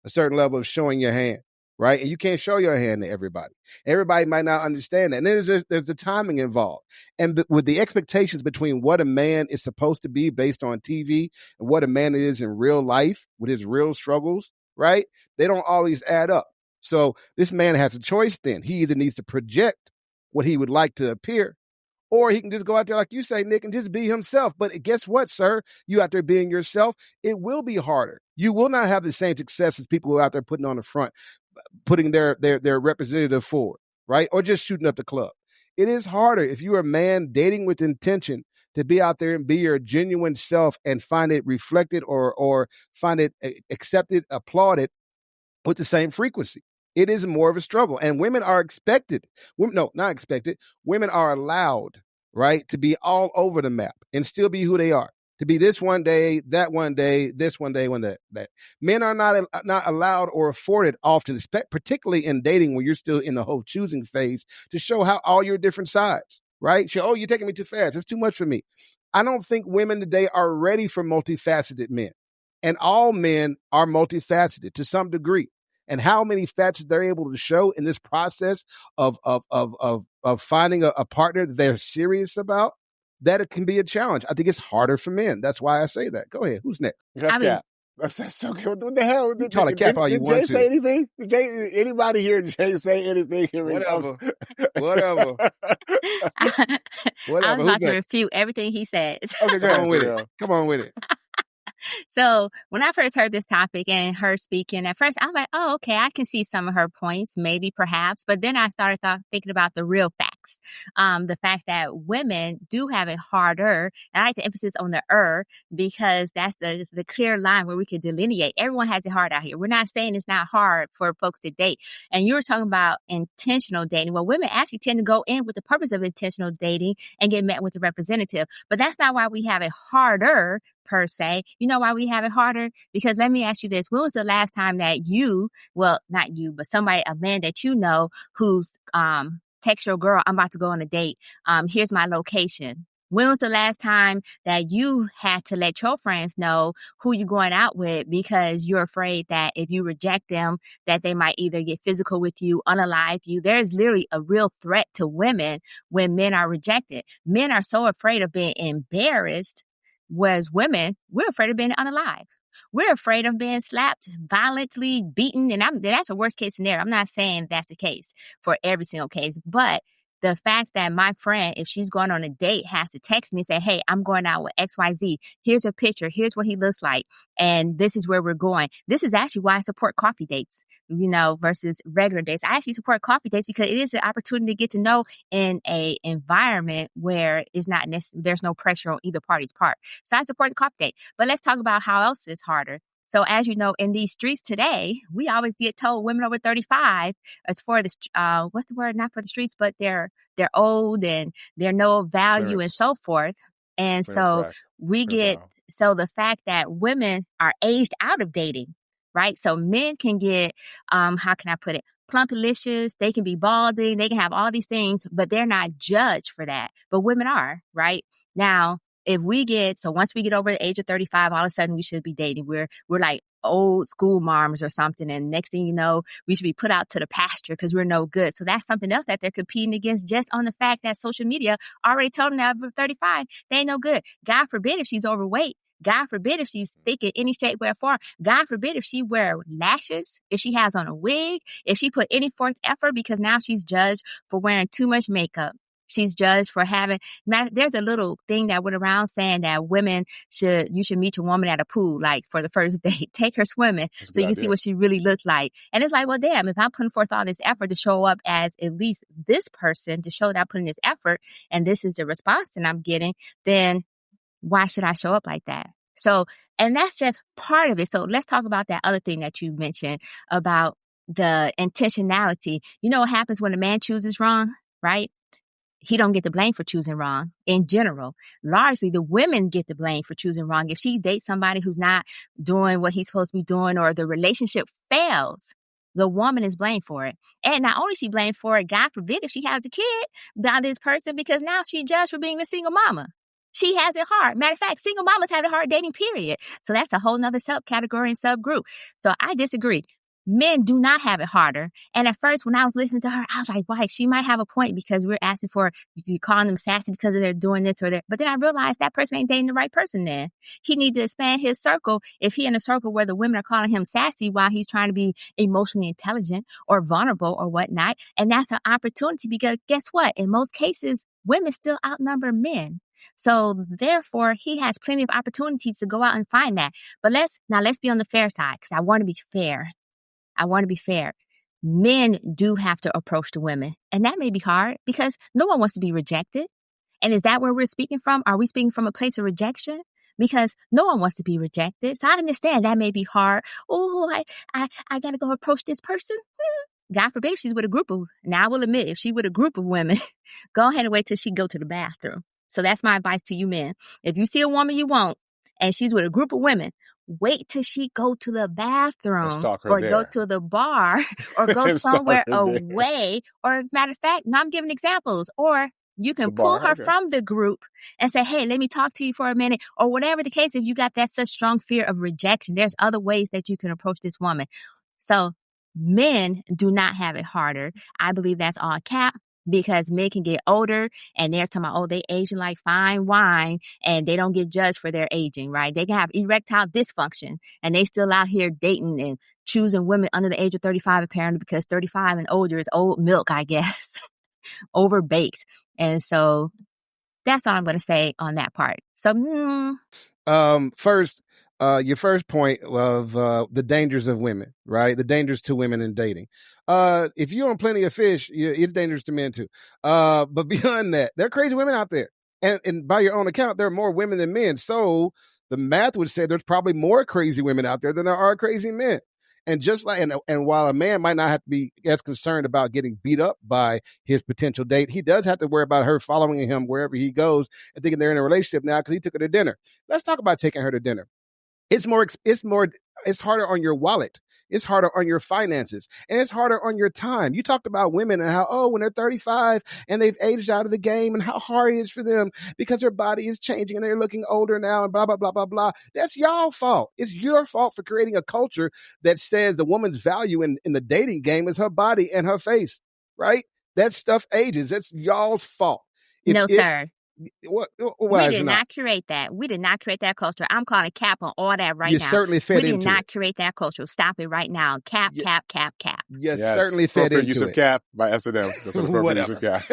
a certain level of showing your hand. Right. And you can't show your hand to everybody. Everybody might not understand that. And then there's the timing involved. And with the expectations between what a man is supposed to be based on TV and what a man is in real life with his real struggles, right? They don't always add up. So this man has a choice then. He either needs to project what he would like to appear, or he can just go out there, like you say, Nick, and just be himself. But guess what, sir? You out there being yourself, it will be harder. You will not have the same success as people who are out there putting on the front, putting their representative forward, right? Or just shooting up the club. It is harder if you're a man dating with intention to be out there and be your genuine self and find it reflected or find it accepted, applauded with the same frequency. It is more of a struggle. And women are expected. No, not expected. Women are allowed, right, to be all over the map and still be who they are. To be this one day, that one day, this one day, that. Men are not allowed or afforded often, particularly in dating when you're still in the whole choosing phase, to show how all your different sides, right? Show, oh, you're taking me too fast. It's too much for me. I don't think women today are ready for multifaceted men. And all men are multifaceted to some degree. And how many facets they're able to show in this process of finding a partner that they're serious about, that it can be a challenge. I think it's harder for men. That's why I say that. Go ahead. Who's next? That's Cap. That's so good. What the hell? You call it Cap all you want to. Did Jay say anything? Anybody hear Jay say anything? Whatever. I was about to refute everything he said. Okay, Come on with it. So when I first heard this topic and her speaking, at first I was like, oh, okay, I can see some of her points, maybe, perhaps. But then I started thinking about the real facts. The fact that women do have it harder. And I like the emphasis on the because that's the clear line where we can delineate. Everyone has it hard out here. We're not saying it's not hard for folks to date. And you were talking about intentional dating. Well, women actually tend to go in with the purpose of intentional dating and get met with a representative. But that's not why we have it harder per se. You know why we have it harder? Because let me ask you this. When was the last time that you, well, not you, but somebody, a man that you know who's text your girl, I'm about to go on a date. Here's my location. When was the last time that you had to let your friends know who you're going out with because you're afraid that if you reject them, that they might either get physical with you, unalive you? There is literally a real threat to women when men are rejected. Men are so afraid of being embarrassed, whereas women, we're afraid of being unalive. We're afraid of being slapped, violently beaten. And that's a worst case scenario. I'm not saying that's the case for every single case, but the fact that my friend, if she's going on a date, has to text me and say, hey, I'm going out with XYZ. Here's a picture. Here's what he looks like. And this is where we're going. This is actually why I support coffee dates, versus regular dates. I actually support coffee dates because it is an opportunity to get to know in a environment where it's not there's no pressure on either party's part. So I support the coffee date. But let's talk about how else is harder. So as you know, in these streets today, we always get told women over 35, as for the, what's the word? Not for the streets, but they're old and they're no value and so forth. And so we get, so the fact that women are aged out of dating, right? So men can get, how can I put it? Plumpalicious, they can be balding, they can have all these things, but they're not judged for that. But women are, right? Now, if we get, so once we get over the age of 35, all of a sudden we should be dating. We're like old school moms or something. And next thing you know, we should be put out to the pasture because we're no good. So that's something else that they're competing against, just on the fact that social media already told them that over 35, they ain't no good. God forbid if she's overweight. God forbid if she's thick in any shape, where form. God forbid if she wear lashes, if she has on a wig, if she put any forth effort, because now she's judged for wearing too much makeup. She's judged for having, there's a little thing that went around saying that you should meet your woman at a pool, like for the first date, take her swimming so you can see what she really looks like. And it's like, well, damn, if I'm putting forth all this effort to show up as at least this person, to show that I'm putting this effort and this is the response that I'm getting, then why should I show up like that? So, and that's just part of it. So let's talk about that other thing that you mentioned about the intentionality. You know what happens when a man chooses wrong, right? He don't get the blame for choosing wrong in general. Largely, the women get the blame for choosing wrong. If she dates somebody who's not doing what he's supposed to be doing, or the relationship fails, the woman is blamed for it. And not only is she blamed for it, God forbid if she has a kid by this person, because now she's judged for being a single mama. She has it hard. Matter of fact, single mamas have it hard dating, period. So that's a whole nother subcategory and subgroup. So I disagree. Men do not have it harder. And at first, when I was listening to her, I was like, why? She might have a point, because we're asking for, you calling them sassy because they're doing this or that. But then I realized that person ain't dating the right person then. He needs to expand his circle if he in a circle where the women are calling him sassy while he's trying to be emotionally intelligent or vulnerable or whatnot. And that's an opportunity, because guess what? In most cases, women still outnumber men. So therefore, he has plenty of opportunities to go out and find that. But let's be on the fair side, because I want to be fair. Men do have to approach the women. And that may be hard, because no one wants to be rejected. And is that where we're speaking from? Are we speaking from a place of rejection? Because no one wants to be rejected. So I understand that may be hard. Oh, I got to go approach this person. God forbid if she's with a group of, now I will admit, if she's with a group of women, go ahead and wait till she go to the bathroom. So that's my advice to you men. If you see a woman you want and she's with a group of women, wait till she go to the bathroom, or go to the bar, or go somewhere away. Or matter of fact, now I'm giving examples. Or you can pull her from the group and say, hey, let me talk to you for a minute, or whatever the case. If you got that such strong fear of rejection, there's other ways that you can approach this woman. So men do not have it harder. I believe that's all cap. Because men can get older and they're talking about, oh, they aging like fine wine, and they don't get judged for their aging, right? They can have erectile dysfunction and they still out here dating and choosing women under the age of 35, apparently, because 35 and older is old milk, I guess, overbaked. And so that's all I'm going to say on that part. So, first, your first point of the dangers of women, right? The dangers to women in dating. If you own plenty of fish, it's dangerous to men too. But beyond that, there are crazy women out there. And by your own account, there are more women than men. So the math would say there's probably more crazy women out there than there are crazy men. And just like, and while a man might not have to be as concerned about getting beat up by his potential date, he does have to worry about her following him wherever he goes and thinking they're in a relationship now because he took her to dinner. Let's talk about taking her to dinner. It's harder on your wallet. It's harder on your finances, and it's harder on your time. You talked about women and how, when they're 35 and they've aged out of the game, and how hard it is for them because their body is changing and they're looking older now and blah, blah, blah, blah, blah. That's y'all's fault. It's your fault for creating a culture that says the woman's value in the dating game is her body and her face, right? That stuff ages. That's y'all's fault. No, sir. We did not create that. We did not create that culture. I'm calling cap on all that right now. You certainly fed into it. We did not create that culture. Stop it right now. Cap. Yes, certainly fed into use it. Of cap by S&M. That's an appropriate use of cap.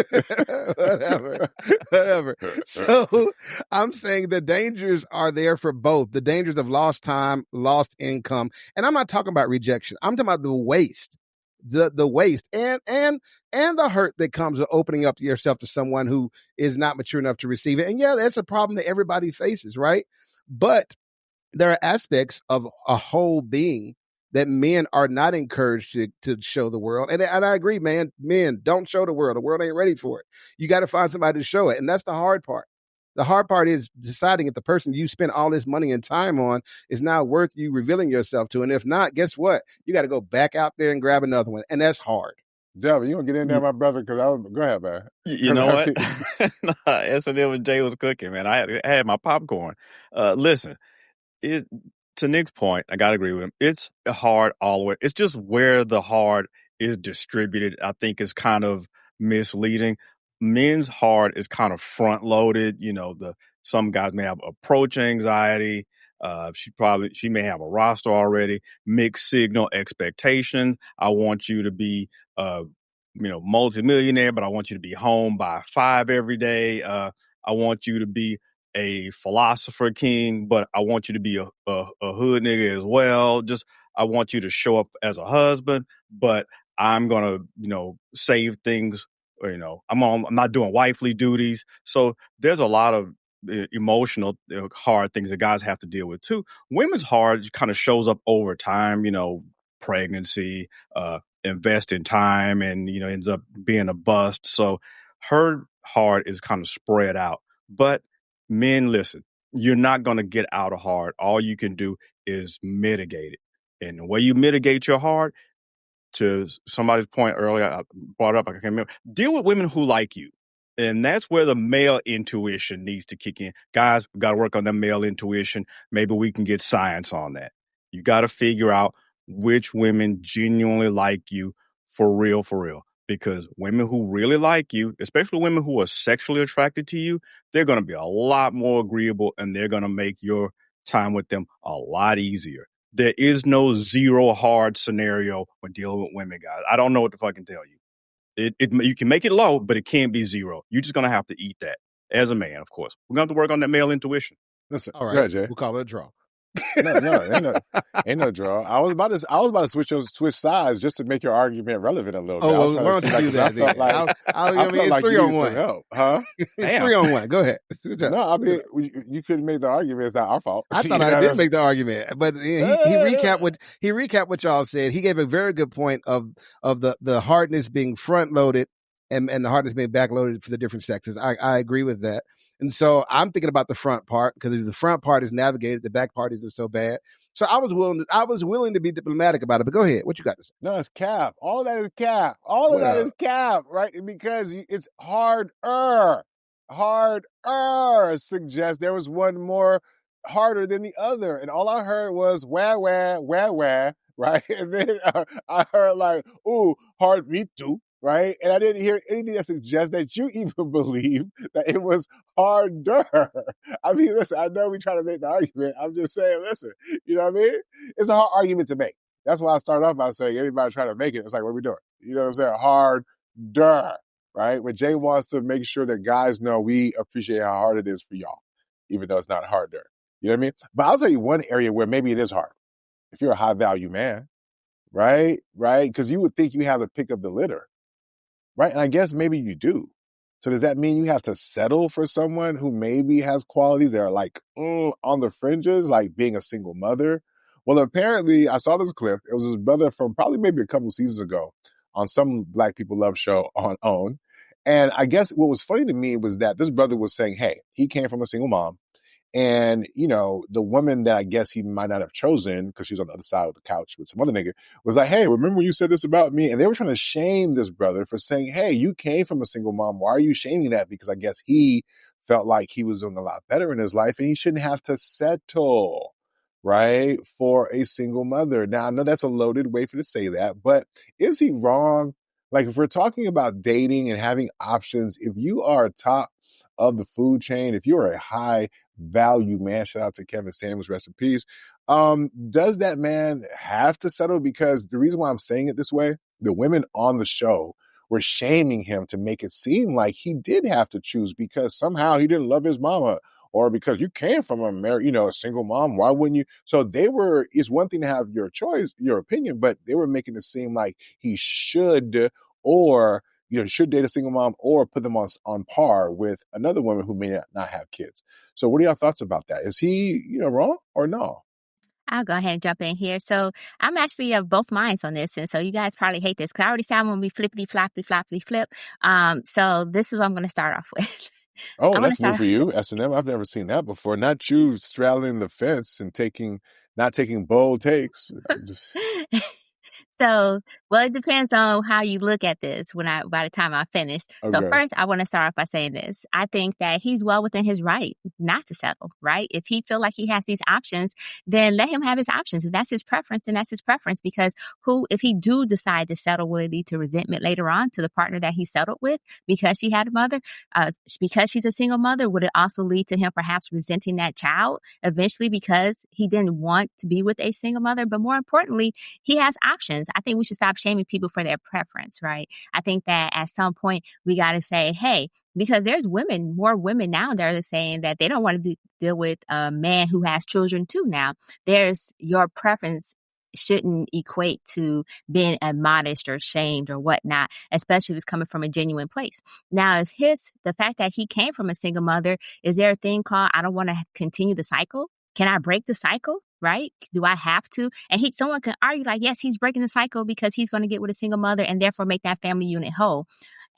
Whatever. So I'm saying the dangers are there for both. The dangers of lost time, lost income. And I'm not talking about rejection. I'm talking about the waste. The waste and the hurt that comes with opening up yourself to someone who is not mature enough to receive it. And yeah, that's a problem that everybody faces, right? But there are aspects of a whole being that men are not encouraged to show the world. And I agree, man. Men, don't show the world. The world ain't ready for it. You got to find somebody to show it. And that's the hard part. The hard part is deciding if the person you spend all this money and time on is now worth you revealing yourself to. And if not, guess what? You got to go back out there and grab another one. And that's hard. Delvin, you gonna get in there, my brother? Because go ahead, man. You know what? SNM and Jay was cooking, man. I had my popcorn. Listen, to Nick's point, I gotta agree with him. It's hard all the way. It's just where the hard is distributed, I think, is kind of misleading. Men's hard is kind of front loaded. You know, some guys may have approach anxiety. She may have a roster already. Mixed signal expectation. I want you to be multimillionaire, but I want you to be home by 5 every day. I want you to be a philosopher king, but I want you to be a hood nigga as well. Just, I want you to show up as a husband, but I'm gonna, save things. I'm not doing wifely duties. So there's a lot of emotional hard things that guys have to deal with too. Women's hard kind of shows up over time. Pregnancy, invest in time, and ends up being a bust. So her hard is kind of spread out. But men, listen, you're not going to get out of hard. All you can do is mitigate it. And the way you mitigate your hard, to somebody's point earlier, I brought up, I can't remember, deal with women who like you. And that's where the male intuition needs to kick in. Guys, we've got to work on that male intuition. Maybe we can get science on that. You got to figure out which women genuinely like you for real. Because women who really like you, especially women who are sexually attracted to you, they're going to be a lot more agreeable, and they're going to make your time with them a lot easier. There is no zero hard scenario when dealing with women, guys. I don't know what to fucking tell you. You can make it low, but it can't be zero. You're just going to have to eat that as a man, of course. We're going to have to work on that male intuition. Listen, all right, go ahead, Jay. We'll call it a draw. No, ain't no draw. I was about to switch sides just to make your argument relevant a little bit. Oh, well, why don't you do that? It's 3-on-1, huh? It's 3-on-1 Go ahead. No, I mean, you couldn't make the argument. It's not our fault. I thought I did make the argument, but he recapped what y'all said. He gave a very good point of the hardness being front loaded and the hardness being backloaded for the different sexes. I agree with that. And so I'm thinking about the front part, because the front part is navigated, the back part isn't so bad. So I was willing to be diplomatic about it. But go ahead. What you got to say? No, it's cap. All of that is cap. All of that is cap, right? Because it's harder. Harder suggests there was one more harder than the other. And all I heard was wah, right? And then I heard like, ooh, hard me too. Right? And I didn't hear anything that suggests that you even believe that it was harder. I mean, listen, I know we try to make the argument. I'm just saying, listen, you know what I mean? It's a hard argument to make. That's why I started off by saying anybody trying to make it, it's like, what are we doing? You know what I'm saying? Harder, right? When Jay wants to make sure that guys know we appreciate how hard it is for y'all, even though it's not harder. You know what I mean? But I'll tell you one area where maybe it is hard. If you're a high value man, right? Because you would think you have the pick of the litter. Right? And I guess maybe you do. So does that mean you have to settle for someone who maybe has qualities that are like on the fringes, like being a single mother? Well, apparently I saw this clip. It was his brother from probably maybe a couple seasons ago on some Black People Love show on OWN. And I guess what was funny to me was that this brother was saying, hey, he came from a single mom. And, the woman that I guess he might not have chosen because she's on the other side of the couch with some other nigga was like, hey, remember when you said this about me? And they were trying to shame this brother for saying, hey, you came from a single mom. Why are you shaming that? Because I guess he felt like he was doing a lot better in his life and he shouldn't have to settle, right, for a single mother. Now, I know that's a loaded way for to say that, but is he wrong? Like, if we're talking about dating and having options, if you are top of the food chain, if you're a high value man, shout out to Kevin Samuels, rest in peace, does that man have to settle? Because the reason why I'm saying it this way, the women on the show were shaming him to make it seem like he did have to choose because somehow he didn't love his mama, or because you came from a single mom. Why wouldn't you? So it's one thing to have your choice, your opinion, but they were making it seem like he should or should date a single mom or put them on par with another woman who may not have kids. So what are your thoughts about that? Is he, wrong or no? I'll go ahead and jump in here. So I'm actually of both minds on this. And so you guys probably hate this because I already said I'm going to be flippity, floppity, floppity, flip. So this is what I'm going to start off with. Oh, that's new for you, S&M. I've never seen that before. Not you straddling the fence and not taking bold takes. So, well, it depends on how you look at this by the time I finish. Okay. So first, I want to start off by saying this. I think that he's well within his right not to settle, right? If he feel like he has these options, then let him have his options. If that's his preference, then that's his preference. Because if he do decide to settle, will it lead to resentment later on to the partner that he settled with because she had a mother? Because she's a single mother, would it also lead to him perhaps resenting that child eventually because he didn't want to be with a single mother? But more importantly, he has options. I think we should stop shaming people for their preference, right? I think that at some point we got to say, hey, because there's more women now that are saying that they don't want to deal with a man who has children too now. There's your preference shouldn't equate to being admonished or shamed or whatnot, especially if it's coming from a genuine place. Now, if the fact that he came from a single mother, is there a thing called, I don't want to continue the cycle? Can I break the cycle? Right? Do I have to? And someone can argue like, yes, he's breaking the cycle because he's going to get with a single mother and therefore make that family unit whole.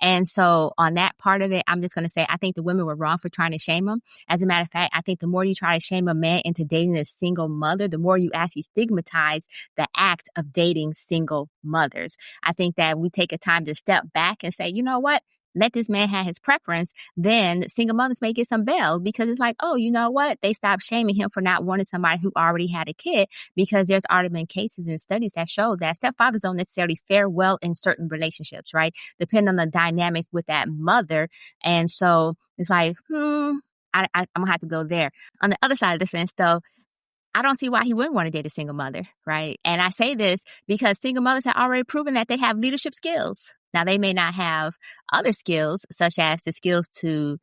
And so on that part of it, I'm just going to say, I think the women were wrong for trying to shame him. As a matter of fact, I think the more you try to shame a man into dating a single mother, the more you actually stigmatize the act of dating single mothers. I think that we take a time to step back and say, you know what? Let this man have his preference, then single mothers may get some bail because it's like, oh, you know what? They stopped shaming him for not wanting somebody who already had a kid because there's already been cases and studies that show that stepfathers don't necessarily fare well in certain relationships, right? Depending on the dynamic with that mother. And so it's like, I'm going to have to go there. On the other side of the fence, though, I don't see why he wouldn't want to date a single mother, right? And I say this because single mothers have already proven that they have leadership skills. Now, they may not have other skills, such as the skills to,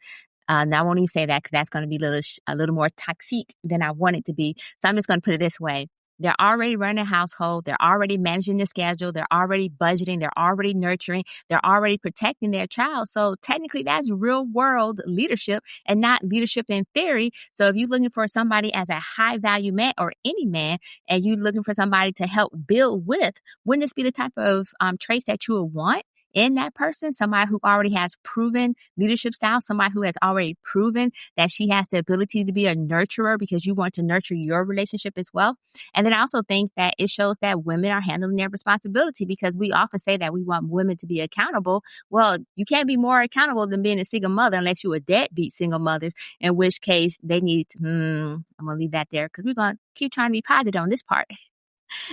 now I won't even say that because that's going to be a little more toxic than I want it to be. So I'm just going to put it this way. They're already running a household. They're already managing the schedule. They're already budgeting. They're already nurturing. They're already protecting their child. So technically that's real world leadership and not leadership in theory. So if you're looking for somebody as a high value man or any man, and you're looking for somebody to help build with, wouldn't this be the type of traits that you would want in that person? Somebody who already has proven leadership style, somebody who has already proven that she has the ability to be a nurturer because you want to nurture your relationship as well. And then I also think that it shows that women are handling their responsibility because we often say that we want women to be accountable. Well, you can't be more accountable than being a single mother unless you're a deadbeat single mother, in which case they need to, I'm going to leave that there because we're going to keep trying to be positive on this part.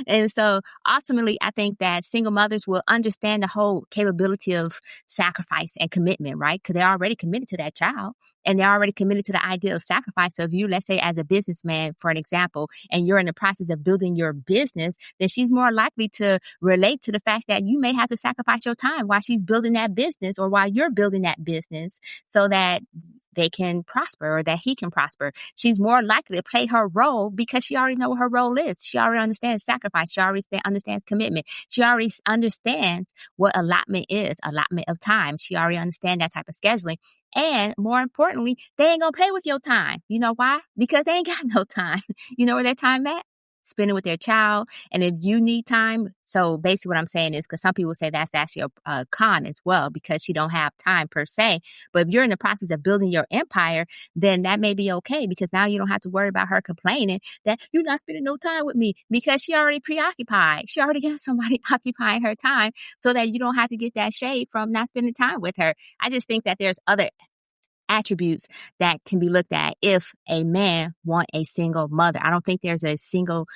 And so ultimately, I think that single mothers will understand the whole capability of sacrifice and commitment, right? Because they're already committed to that child and they're already committed to the idea of sacrifice. So if you, let's say as a businessman, for an example, and you're in the process of building your business, then she's more likely to relate to the fact that you may have to sacrifice your time while she's building that business or while you're building that business so that they can prosper or that he can prosper. She's more likely to play her role because she already knows what her role is. She already understands sacrifice. She already understands commitment. She already understands what allotment is, allotment of time. She already understands that type of scheduling. And more importantly, they ain't going to play with your time. You know why? Because they ain't got no time. You know where their time at? Spending with their child. And if you need time, so basically what I'm saying is, because some people say that's actually a con as well, because she don't have time per se. But if you're in the process of building your empire, then that may be okay, because now you don't have to worry about her complaining that you're not spending no time with me, because she already preoccupied. She already got somebody occupying her time so that you don't have to get that shade from not spending time with her. I just think that there's other attributes that can be looked at if a man want a single mother. I don't think there's a single,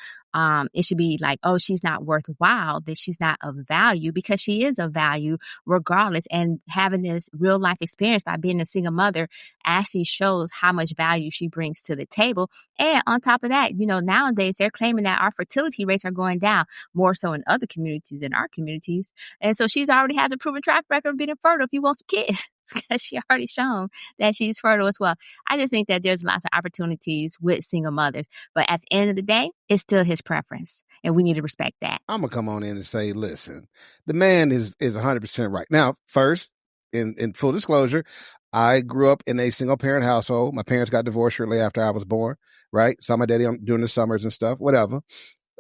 it should be like, oh, she's not worthwhile, that she's not of value, because she is of value regardless. And having this real life experience by being a single mother actually shows how much value she brings to the table. And on top of that, you know, nowadays they're claiming that our fertility rates are going down more so in other communities than our communities. And so she's already has a proven track record of being fertile if you want some kids. because she already shown that she's fertile as well. I just think that there's lots of opportunities with single mothers. But at the end of the day, it's still his preference. And we need to respect that. I'm going to come on in and say, listen, the man is 100% right. Now, first, in full disclosure, I grew up in a single parent household. My parents got divorced shortly after I was born, right? Saw my daddy during the summers and stuff, whatever.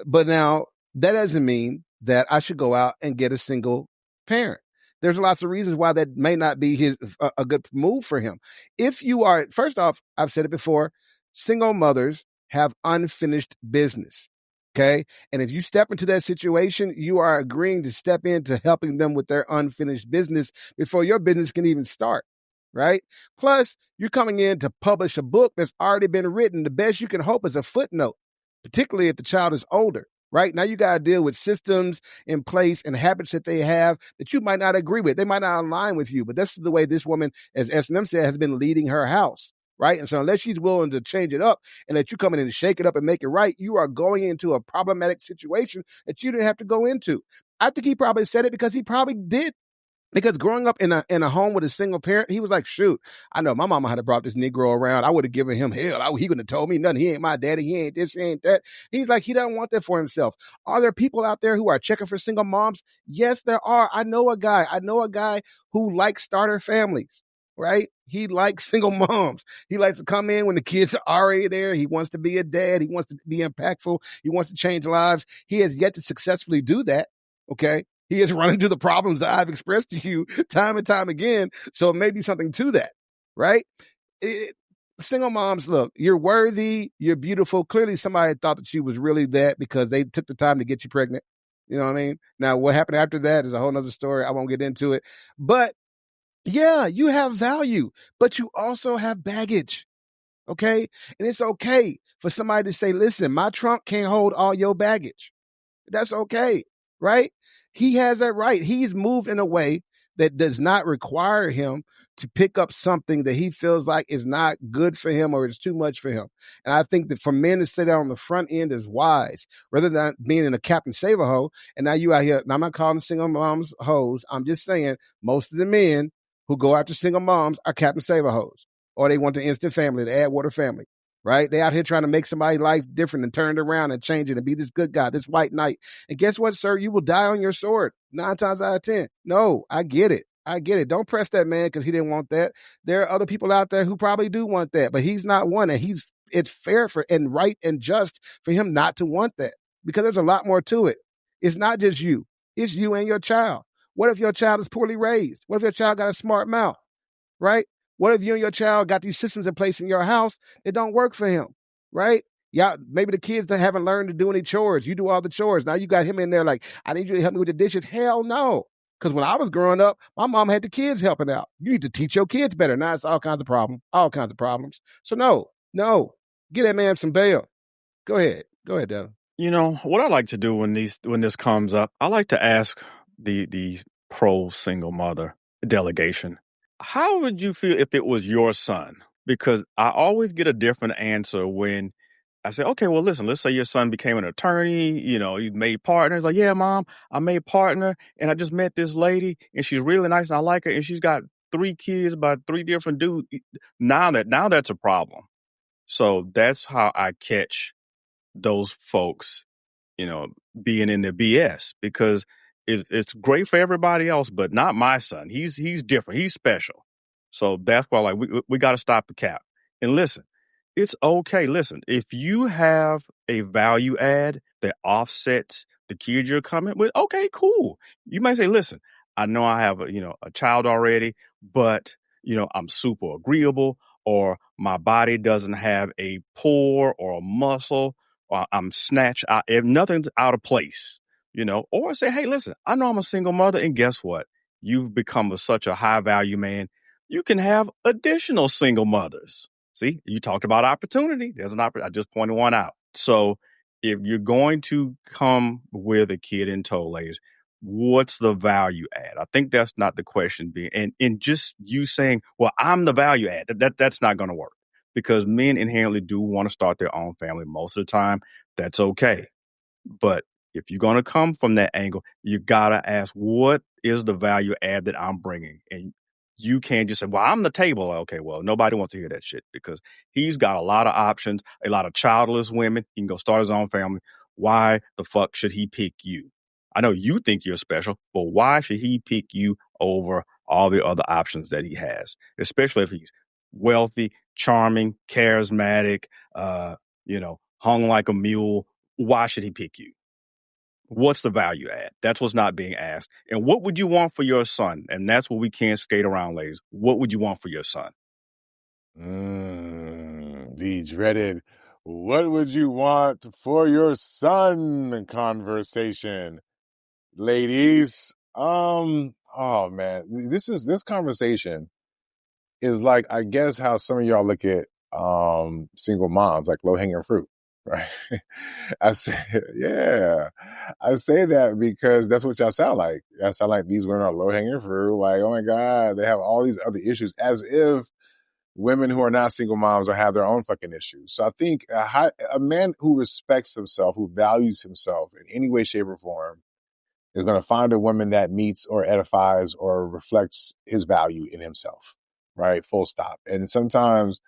But now that doesn't mean that I should go out and get a single parent. There's lots of reasons why that may not be a good move for him. If you are, first off, I've said it before, single mothers have unfinished business. Okay. And if you step into that situation, you are agreeing to step into helping them with their unfinished business before your business can even start. Right. Plus, you're coming in to publish a book that's already been written. The best you can hope is a footnote, particularly if the child is older. Right now, you got to deal with systems in place and habits that they have that you might not agree with. They might not align with you, but this is the way this woman, as SNM said, has been leading her house. Right. And so unless she's willing to change it up and let you come in and shake it up and make it right, you are going into a problematic situation that you didn't have to go into. I think he probably said it because he probably did. Because growing up in a home with a single parent, he was like, shoot, I know my mama had brought this Negro around. I would have given him hell. He wouldn't have told me nothing. He ain't my daddy. He ain't this, he ain't that. He's like, he doesn't want that for himself. Are there people out there who are checking for single moms? Yes, there are. I know a guy who likes starter families, right? He likes single moms. He likes to come in when the kids are already there. He wants to be a dad. He wants to be impactful. He wants to change lives. He has yet to successfully do that, okay? He is running into the problems that I've expressed to you time and time again. So it may be something to that, right? Single moms, look, you're worthy, you're beautiful. Clearly somebody thought that you was really that because they took the time to get you pregnant. You know what I mean? Now, what happened after that is a whole nother story. I won't get into it. But yeah, you have value, but you also have baggage. Okay? And it's okay for somebody to say, listen, my trunk can't hold all your baggage. That's okay, right? He has that right. He's moved in a way that does not require him to pick up something that he feels like is not good for him or is too much for him. And I think that for men to sit down on the front end is wise, rather than being in a Captain Save-A-Hoe. And now you out here, and I'm not calling single moms hoes. I'm just saying most of the men who go after single moms are Captain Save-A-Hoes, or they want the instant family, the add water family. Right? They out here trying to make somebody's life different and turn it around and change it and be this good guy, this white knight. And guess what, sir? You will die on your sword 9 times out of 10. No, I get it. Don't press that man because he didn't want that. There are other people out there who probably do want that, but he's not one. And it's fair for and right and just for him not to want that because there's a lot more to it. It's not just you. It's you and your child. What if your child is poorly raised? What if your child got a smart mouth? Right? What if you and your child got these systems in place in your house that don't work for him, right? Y'all, maybe the kids that haven't learned to do any chores. You do all the chores. Now you got him in there like, I need you to help me with the dishes. Hell no. Because when I was growing up, my mom had the kids helping out. You need to teach your kids better. Now it's all kinds of problems. So no. Get that man some bail. Go ahead, Devin. You know, what I like to do when this comes up, I like to ask the pro single mother delegation, how would you feel if it was your son? Because I always get a different answer when I say, okay, well, listen, let's say your son became an attorney, you made partners. Like, yeah, mom, I made partner and I just met this lady and she's really nice and I like her and she's got 3 kids by 3 different dudes. Now that's a problem. So that's how I catch those folks, being in the BS, because it's great for everybody else, but not my son. He's different. He's special. So that's why we got to stop the cap. And listen, it's okay. Listen, if you have a value add that offsets the kids you're coming with, okay, cool. You might say, listen, I know I have a child already, but I'm super agreeable, or my body doesn't have a pore or a muscle, or I'm snatched out, if nothing's out of place, or say, hey, listen, I know I'm a single mother, and guess what? You've become such a high value man. You can have additional single mothers. See, you talked about opportunity. There's an opportunity. I just pointed one out. So if you're going to come with a kid in tow layers, what's the value add? I think that's not the question being, and just you saying, well, I'm the value add, that's not going to work, because men inherently do want to start their own family most of the time. That's okay. But if you're going to come from that angle, you got to ask, what is the value add that I'm bringing? And you can't just say, well, I'm the table. Okay, well, nobody wants to hear that shit because he's got a lot of options, a lot of childless women. He can go start his own family. Why the fuck should he pick you? I know you think you're special, but why should he pick you over all the other options that he has, especially if he's wealthy, charming, charismatic, hung like a mule? Why should he pick you? What's the value add? That's what's not being asked. And what would you want for your son? And that's what we can't skate around, ladies. What would you want for your son? The dreaded, what would you want for your son conversation, ladies? Oh man, this conversation is like, I guess how some of y'all look at single moms, like low hanging fruit, right? I say that because that's what y'all sound like. Y'all sound like these women are low hanging fruit. Like, oh my God, they have all these other issues, as if women who are not single moms or have their own fucking issues. So I think a man who respects himself, who values himself in any way, shape, or form, is going to find a woman that meets or edifies or reflects his value in himself, right? Full stop. And sometimes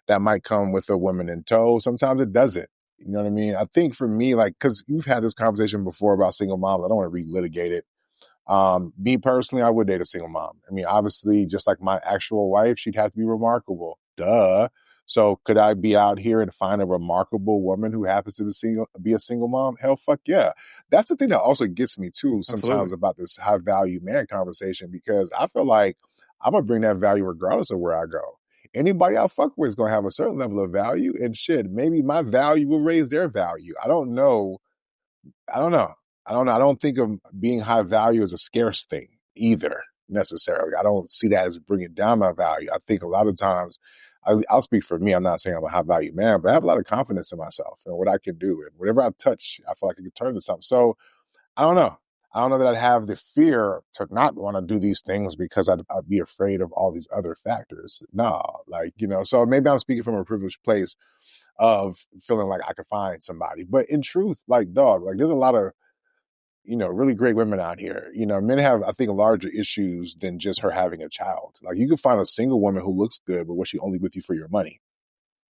that might come with a woman in tow. Sometimes it doesn't. You know what I mean? I think for me, like, because you've had this conversation before about single moms, I don't want to relitigate it. Me personally, I would date a single mom. I mean, obviously, just like my actual wife, she'd have to be remarkable. Duh. So could I be out here and find a remarkable woman who happens to be a single mom? Hell, fuck yeah. That's the thing that also gets me too sometimes about this high value man conversation, because I feel like I'm going to bring that value regardless of where I go. Anybody I fuck with is going to have a certain level of value, and shit, maybe my value will raise their value. I don't know. I don't think of being high value as a scarce thing either, necessarily. I don't see that as bringing down my value. I think a lot of times, I'll speak for me. I'm not saying I'm a high value man, but I have a lot of confidence in myself and what I can do. And whatever I touch, I feel like I can turn into something. So I don't know. I don't know that I'd have the fear to not want to do these things because I'd be afraid of all these other factors. No, so maybe I'm speaking from a privileged place of feeling like I could find somebody. But in truth, like, dog, like there's a lot of, really great women out here. Men have, I think, larger issues than just her having a child. Like, you can find a single woman who looks good, but was she only with you for your money?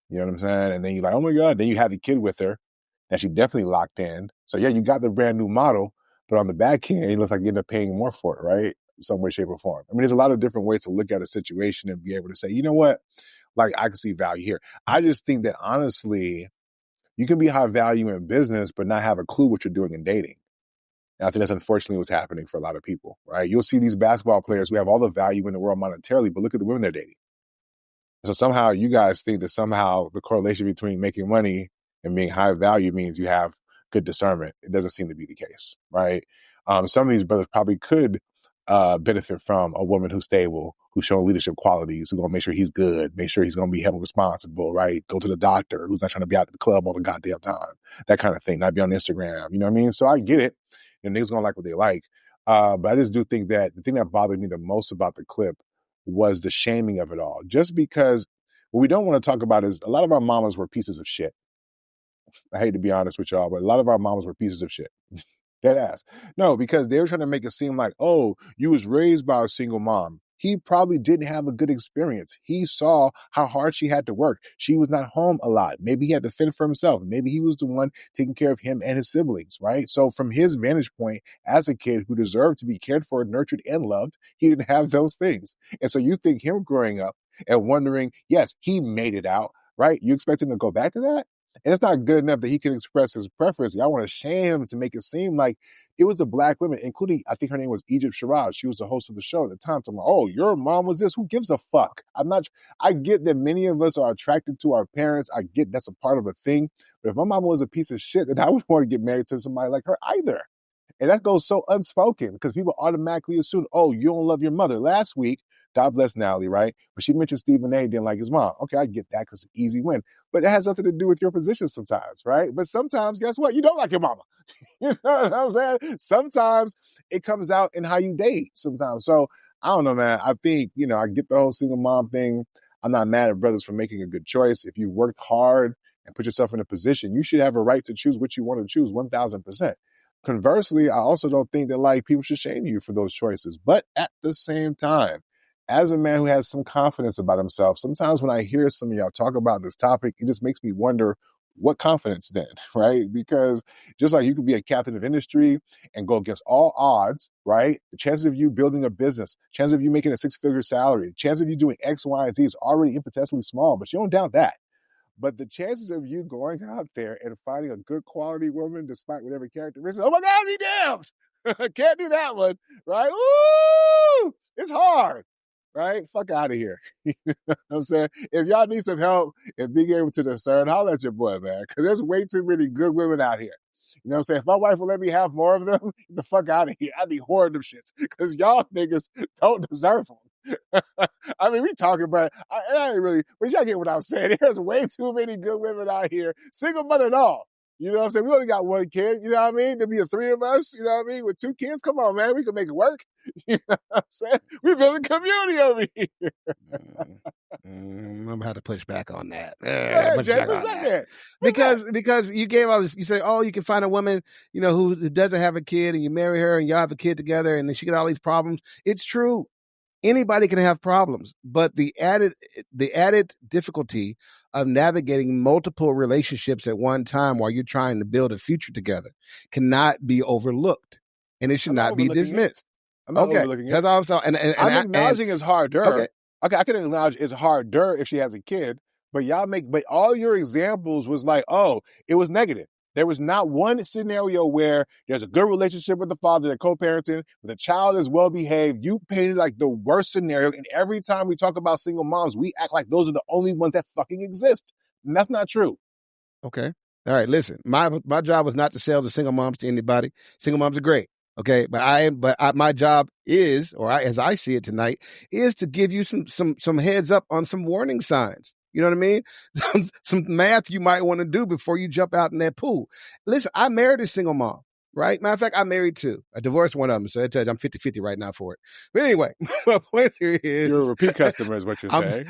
You know what I'm saying? And then you're like, oh my God, then you have the kid with her, and she definitely locked in. So yeah, you got the brand new model, but on the back end, it looks like you end up paying more for it, right? Some way, shape, or form. I mean, there's a lot of different ways to look at a situation and be able to say, you know what? Like, I can see value here. I just think that, honestly, you can be high value in business, but not have a clue what you're doing in dating. And I think that's unfortunately what's happening for a lot of people, right? You'll see these basketball players who have all the value in the world monetarily, but look at the women they're dating. So somehow you guys think that somehow the correlation between making money and being high value means you have good discernment. It doesn't seem to be the case, right? Some of these brothers probably could benefit from a woman who's stable, who's showing leadership qualities, who's going to make sure he's good, make sure he's going to be held responsible, right? Go to the doctor, who's not trying to be out at the club all the goddamn time, that kind of thing, not be on Instagram, you know what I mean? So I get it. Niggas going to like what they like. But I just do think that the thing that bothered me the most about the clip was the shaming of it all. Just because what we don't want to talk about is a lot of our mamas were pieces of shit. I hate to be honest with y'all, but a lot of our mamas were pieces of shit. Dead ass. No, because they were trying to make it seem like, oh, you was raised by a single mom. He probably didn't have a good experience. He saw how hard she had to work. She was not home a lot. Maybe he had to fend for himself. Maybe he was the one taking care of him and his siblings, right? So from his vantage point, as a kid who deserved to be cared for, nurtured, and loved, he didn't have those things. And so you think him growing up and wondering, yes, he made it out, right? You expect him to go back to that? And it's not good enough that he can express his preference. Y'all want to shame him to make it seem like it was the black women, including, I think her name was Egypt Sharad. She was the host of the show at the time. So I'm like, oh, your mom was this? Who gives a fuck? I get that many of us are attracted to our parents. I get that's a part of a thing. But if my mama was a piece of shit, then I wouldn't want to get married to somebody like her either. And that goes so unspoken because people automatically assume, oh, you don't love your mother. Last week, God bless Natalie, right? But she mentioned Stephen A. didn't like his mom. Okay, I get that because it's an easy win. But it has nothing to do with your position sometimes, right? But sometimes, guess what? You don't like your mama. You know what I'm saying? Sometimes it comes out in how you date sometimes. So I don't know, man. I think, I get the whole single mom thing. I'm not mad at brothers for making a good choice. If you worked hard and put yourself in a position, you should have a right to choose what you want to choose 1,000%. Conversely, I also don't think that people should shame you for those choices. But at the same time, as a man who has some confidence about himself, sometimes when I hear some of y'all talk about this topic, it just makes me wonder what confidence then, right? Because just like you could be a captain of industry and go against all odds, right? The chances of you building a business, chances of you making a 6-figure salary, the chance of you doing X, Y, and Z is already infinitesimally small, but you don't doubt that. But the chances of you going out there and finding a good quality woman, despite whatever characteristics, oh my God, he damned! Can't do that one, right? Ooh, it's hard, right? Fuck out of here. You know what I'm saying? If y'all need some help in being able to discern, holler at your boy, man, because there's way too many good women out here. You know what I'm saying? If my wife will let me have more of them, get the fuck out of here. I be hoarding them shits because y'all niggas don't deserve them. I mean, we talking about, I ain't really, but y'all get what I'm saying. There's way too many good women out here, single mother and all. You know what I'm saying? We only got one kid, you know what I mean? There'll be 3 of us, you know what I mean? With 2 kids, come on, man, we can make it work. You know what I'm saying? We building community over here. I'm gonna have to push back on that. Go ahead, Jay, push back there. Because you gave all this, you say, oh, you can find a woman, you know, who doesn't have a kid, and you marry her, and y'all have a kid together, and then she got all these problems. It's true. Anybody can have problems, but the added difficulty of navigating multiple relationships at one time while you're trying to build a future together cannot be overlooked, and it should not be dismissed. I'm not overlooking it. That's all I'm saying. And I'm acknowledging it's harder. Okay, I can acknowledge it's harder if she has a kid, but but all your examples was like, oh, it was negative. There was not one scenario where there's a good relationship with the father, they're co-parenting, the child is well-behaved. You painted like the worst scenario, and every time we talk about single moms, we act like those are the only ones that fucking exist. And that's not true. Okay. All right, listen, my job was not to sell the single moms to anybody. Single moms are great. Okay, my job is, as I see it tonight, is to give you some heads up on some warning signs. You know what I mean? Some math you might want to do before you jump out in that pool. Listen, I married a single mom, right? Matter of fact, I married 2. I divorced one of them, so I tell you, I'm 50-50 right now for it. But anyway, my point here is... You're a repeat customer is what you're saying.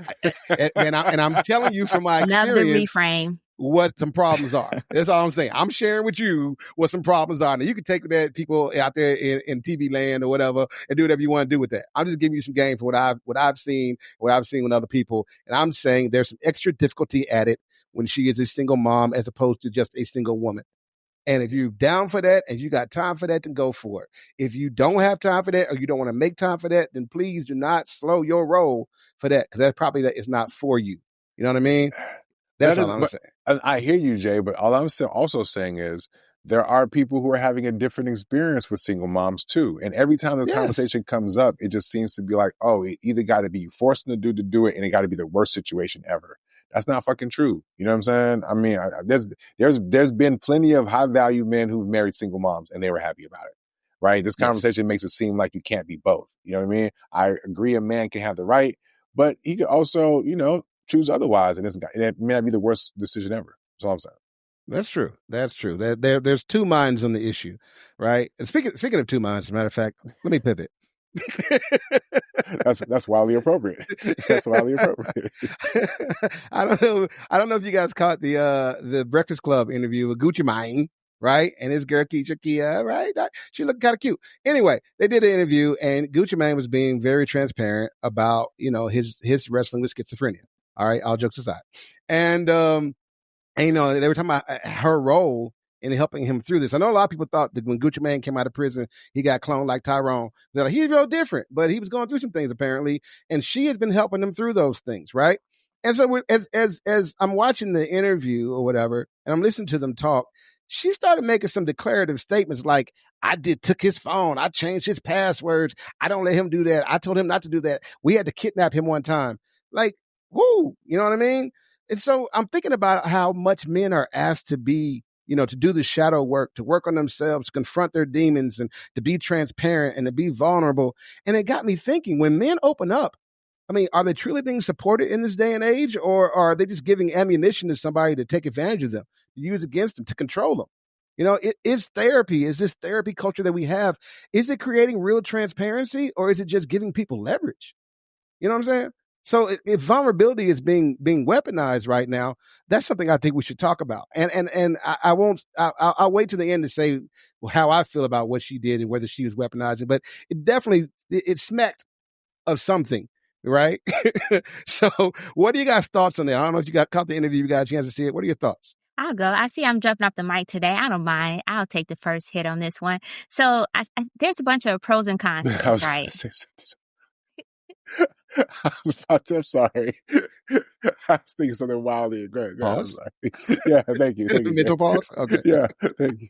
And I'm telling you from my experience... Another reframe. What some problems are. That's all I'm saying. I'm sharing with you what some problems are. Now, you can take that people out there in TV land or whatever and do whatever you want to do with that. I'm just giving you some game for what I've seen with other people. And I'm saying there's some extra difficulty at it when she is a single mom as opposed to just a single woman. And if you're down for that, and you got time for that, then go for it. If you don't have time for that, or you don't want to make time for that, then please do not slow your roll for that, because that is not for you. You know what I mean? That's all I'm saying. I hear you, Jay, but all I'm also saying is there are people who are having a different experience with single moms too. And every time the conversation comes up, it just seems to be like, oh, it either got to be you forcing the dude to do it, and it got to be the worst situation ever. That's not fucking true. You know what I'm saying? I mean, there's been plenty of high value men who've married single moms and they were happy about it. Right? This conversation makes it seem like you can't be both. You know what I mean? I agree a man can have the right, but he could also, choose otherwise, and it may not be the worst decision ever. That's all I'm saying. That's true. That's true. There's 2 minds on the issue, right? And speaking of 2 minds, as a matter of fact, let me pivot. That's wildly appropriate. That's wildly appropriate. I don't know if you guys caught the Breakfast Club interview with Gucci Mane, right? And his girl Kia, right? She looked kind of cute. Anyway, they did an interview, and Gucci Mane was being very transparent about his wrestling with schizophrenia. All right, all jokes aside. And they were talking about her role in helping him through this. I know a lot of people thought that when Gucci Mane came out of prison, he got cloned like Tyrone. They're like, he's real different, but he was going through some things apparently, and she has been helping him through those things, right? And so as I'm watching the interview or whatever, and I'm listening to them talk, she started making some declarative statements like, took his phone. I changed his passwords. I don't let him do that. I told him not to do that. We had to kidnap him one time. Like, whoo, you know what I mean? And so I'm thinking about how much men are asked to be, to do the shadow work, to work on themselves, to confront their demons, and to be transparent and to be vulnerable. And it got me thinking, when men open up, I mean, are they truly being supported in this day and age, or are they just giving ammunition to somebody to take advantage of them, to use against them, to control them? Is this therapy culture that we have, is it creating real transparency, or is it just giving people leverage? You know what I'm saying? So if vulnerability is being weaponized right now, that's something I think we should talk about. And I'll wait to the end to say how I feel about what she did and whether she was weaponizing. But it definitely, it smacked of something right? So what are you guys' thoughts on that? I don't know if you caught the interview, you got a chance to see it. What are your thoughts? I'll go. I see I'm jumping off the mic today. I don't mind. I'll take the first hit on this one. So there's a bunch of pros and cons to this, right? I'm sorry. I was thinking something wildly. Go ahead. Pause. Yeah, thank you. Mental pause? Okay. Yeah, thank you.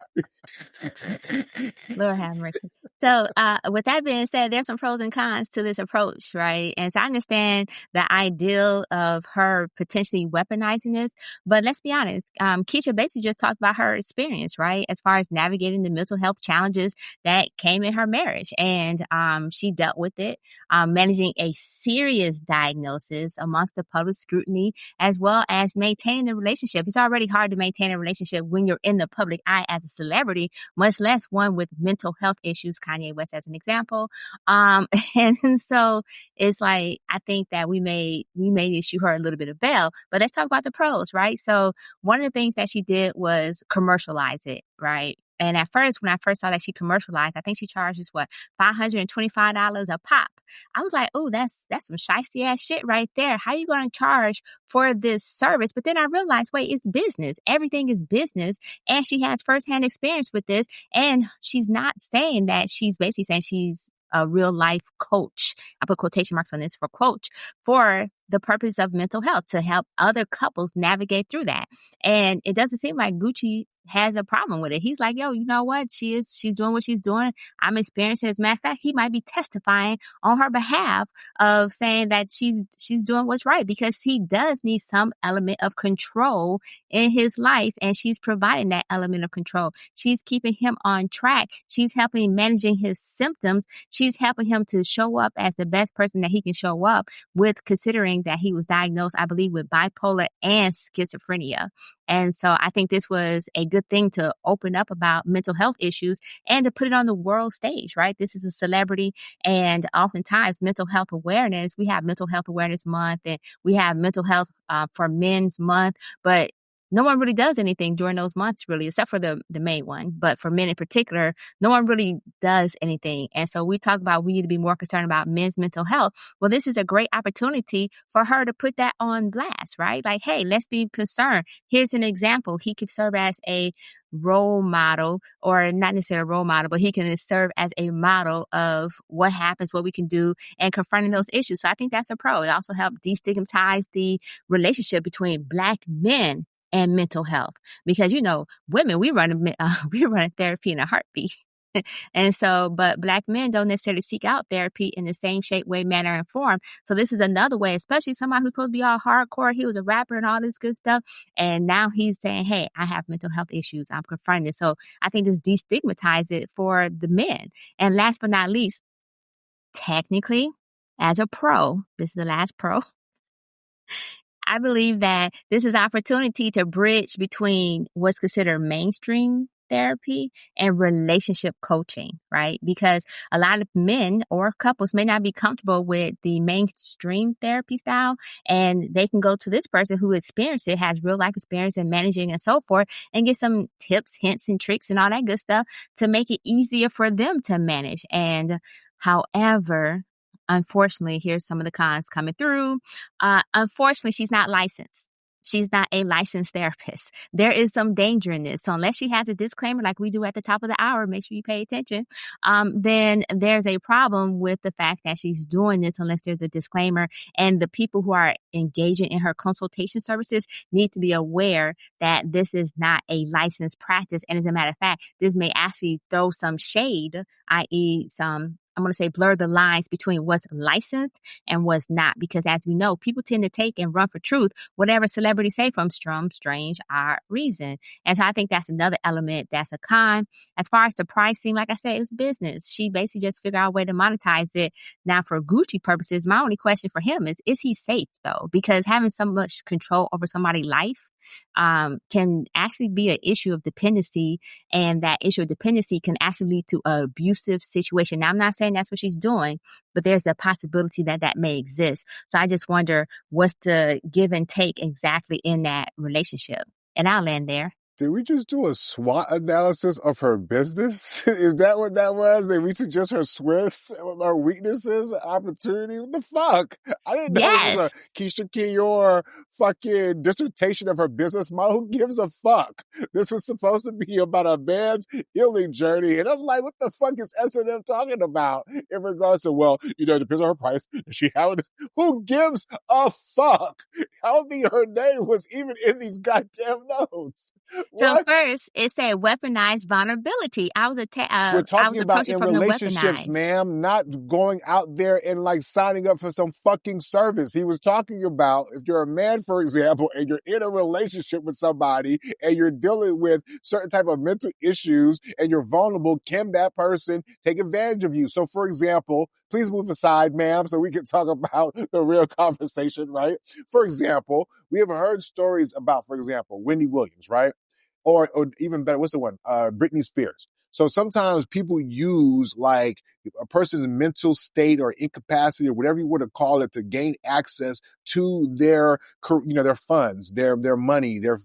Lord have mercy. So with that being said, there's some pros and cons to this approach, right? And so I understand the ideal of her potentially weaponizing this, but let's be honest. Keisha basically just talked about her experience, right? As far as navigating the mental health challenges that came in her marriage. And she dealt with it, managing a serious diagnosis amongst the public scrutiny, as well as maintaining the relationship. It's already hard to maintain a relationship when you're in the public eye as a celebrity, much less one with mental health issues, Kanye West as an example. And so it's like, I think that we may issue her a little bit of bail, but let's talk about the pros, right? So one of the things that she did was commercialize it, right? And at first, when I first saw that she commercialized, I think she charges $525 a pop. I was like, oh, that's some shicey ass shit right there. How you going to charge for this service? But then I realized, wait, it's business. Everything is business. And she has firsthand experience with this. And she's not saying that. She's basically saying she's a real life coach. I put quotation marks on this for coach, for the purpose of mental health, to help other couples navigate through that. And it doesn't seem like Gucci has a problem with it. He's like, yo, you know what? She's doing what she's doing. I'm experiencing it. As a matter of fact, he might be testifying on her behalf of saying that she's doing what's right, because he does need some element of control in his life. And she's providing that element of control. She's keeping him on track. She's helping managing his symptoms. She's helping him to show up as the best person that he can show up with, considering that he was diagnosed, I believe, with bipolar and schizophrenia. And so I think this was a good thing to open up about mental health issues and to put it on the world stage, right? This is a celebrity, and oftentimes mental health awareness, we have Mental Health Awareness Month, and we have Mental Health for Men's Month, but no one really does anything during those months, really, except for the main one. But for men in particular, no one really does anything. And so we talk about we need to be more concerned about men's mental health. Well, this is a great opportunity for her to put that on blast, right? Like, hey, let's be concerned. Here's an example. He could serve as a role model, or not necessarily a role model, but he can serve as a model of what happens, what we can do, and confronting those issues. So I think that's a pro. It also helped destigmatize the relationship between Black men and mental health, because, you know, women, we run therapy in a heartbeat. And so, but Black men don't necessarily seek out therapy in the same shape, way, manner, and form. So this is another way, especially somebody who's supposed to be all hardcore. He was a rapper and all this good stuff. And now he's saying, hey, I have mental health issues. I'm confronting it. So I think this destigmatizes it for the men. And last but not least, technically, as a pro, this is the last pro, I believe that this is an opportunity to bridge between what's considered mainstream therapy and relationship coaching, right? Because a lot of men or couples may not be comfortable with the mainstream therapy style, and they can go to this person who experienced it, has real life experience in managing and so forth, and get some tips, hints, and tricks and all that good stuff to make it easier for them to manage. And however, unfortunately, here's some of the cons coming through. Unfortunately, she's not licensed. She's not a licensed therapist. There is some danger in this. So unless she has a disclaimer like we do at the top of the hour, make sure you pay attention, then there's a problem with the fact that she's doing this unless there's a disclaimer. And the people who are engaging in her consultation services need to be aware that this is not a licensed practice. And as a matter of fact, this may actually throw some shade, i.e. some, I'm going to say, blur the lines between what's licensed and what's not. Because as we know, people tend to take and run for truth whatever celebrities say from some strange, odd reason. And so I think that's another element that's a con. As far as the pricing, like I said, it was business. She basically just figured out a way to monetize it. Now, for Gucci purposes, my only question for him is he safe, though? Because having so much control over somebody's life can actually be an issue of dependency, and that issue of dependency can actually lead to an abusive situation. Now, I'm not saying that's what she's doing, but there's a possibility that that may exist. So I just wonder what's the give and take exactly in that relationship. And I'll land there. Did we just do a SWOT analysis of her business? Is that what that was? Did we suggest her strengths, her weaknesses, opportunity? What the fuck? I didn't know this was Yes. a Keisha Kiyor fucking dissertation of her business model. Who gives a fuck? This was supposed to be about a man's healing journey. And I'm like, what the fuck is S&M talking about in regards to, well, it depends on her price. Does she have this? Who gives a fuck? I don't think her name was even in these goddamn notes. So What? first, it said weaponized vulnerability. We're talking about in from the relationships, weaponized. ma'am, not going out there and like signing up for some fucking service. He was talking about if you're a man, for example, and you're in a relationship with somebody and you're dealing with certain type of mental issues and you're vulnerable, can that person take advantage of you? So, for example, please move aside, ma'am, so we can talk about the real conversation, right? For example, we have heard stories about, for example, Wendy Williams, right? Or even better, what's the one? Britney Spears. So sometimes people use like a person's mental state or incapacity or whatever you want to call it to gain access to their, their funds, their money, their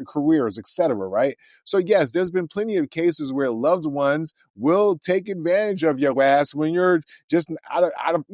careers, etc. Right? So yes, there's been plenty of cases where loved ones will take advantage of your ass when you're just out of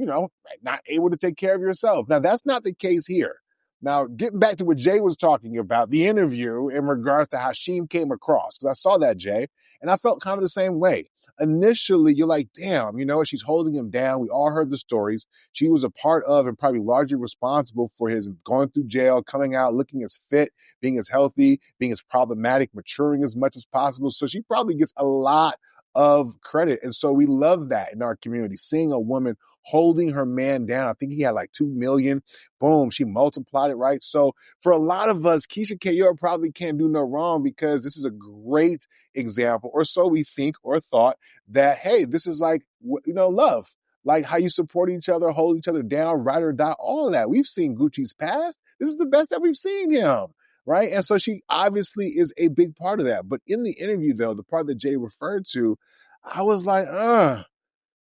not able to take care of yourself. Now that's not the case here. Now, getting back to what Jay was talking about, the interview in regards to how Sheem came across, because I saw that, Jay, and I felt kind of the same way. Initially, you're like, damn, she's holding him down. We all heard the stories. She was a part of and probably largely responsible for his going through jail, coming out, looking as fit, being as healthy, being as problematic, maturing as much as possible. So she probably gets a lot of credit. And so we love that in our community, seeing a woman holding her man down. I think he had like 2 million. Boom, she multiplied it, right? So for a lot of us, Keisha Kiyor probably can't do no wrong because this is a great example, or so we think or thought, that, hey, this is like, love. Like how you support each other, hold each other down, ride or die, all of that. We've seen Gucci's past. This is the best that we've seen him, right? And so she obviously is a big part of that. But in the interview, though, the part that Jay referred to, I was like,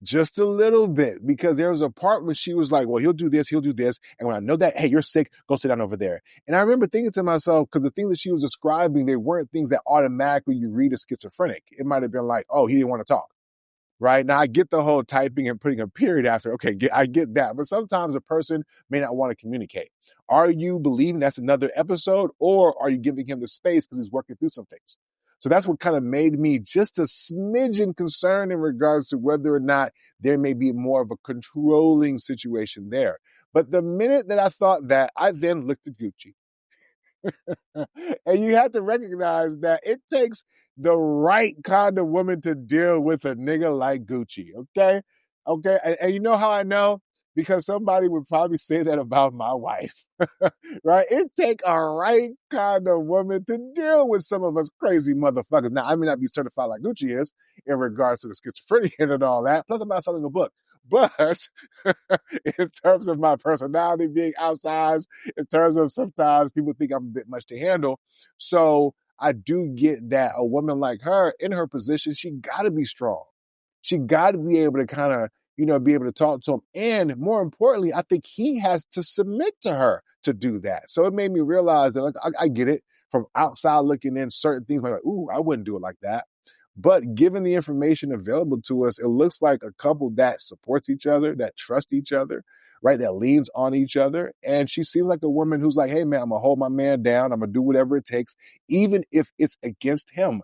just a little bit, because there was a part when she was like, well, he'll do this. And when I know that, hey, you're sick, go sit down over there. And I remember thinking to myself, because the things that she was describing, they weren't things that automatically you read as schizophrenic. It might have been like, oh, he didn't want to talk. Right? Now, I get the whole typing and putting a period after. Okay, I get that. But sometimes a person may not want to communicate. Are you believing that's another episode, or are you giving him the space because he's working through some things? So that's what kind of made me just a smidgen concerned in regards to whether or not there may be more of a controlling situation there. But the minute that I thought that, I then looked at Gucci. And you have to recognize that it takes the right kind of woman to deal with a nigga like Gucci, okay? Okay, and you know how I know? Because somebody would probably say that about my wife, right? It take a right kind of woman to deal with some of us crazy motherfuckers. Now, I may not be certified like Gucci is in regards to the schizophrenia and all that. Plus, I'm not selling a book. But in terms of my personality being outsized, in terms of sometimes people think I'm a bit much to handle. So I do get that a woman like her in her position, she got to be strong. She got to be able to kind of, be able to talk to him. And more importantly, I think he has to submit to her to do that. So it made me realize that, like, I get it from outside looking in, certain things like, ooh, I wouldn't do it like that. But given the information available to us, it looks like a couple that supports each other, that trusts each other, right? That leans on each other. And she seems like a woman who's like, hey, man, I'm going to hold my man down. I'm going to do whatever it takes, even if it's against him.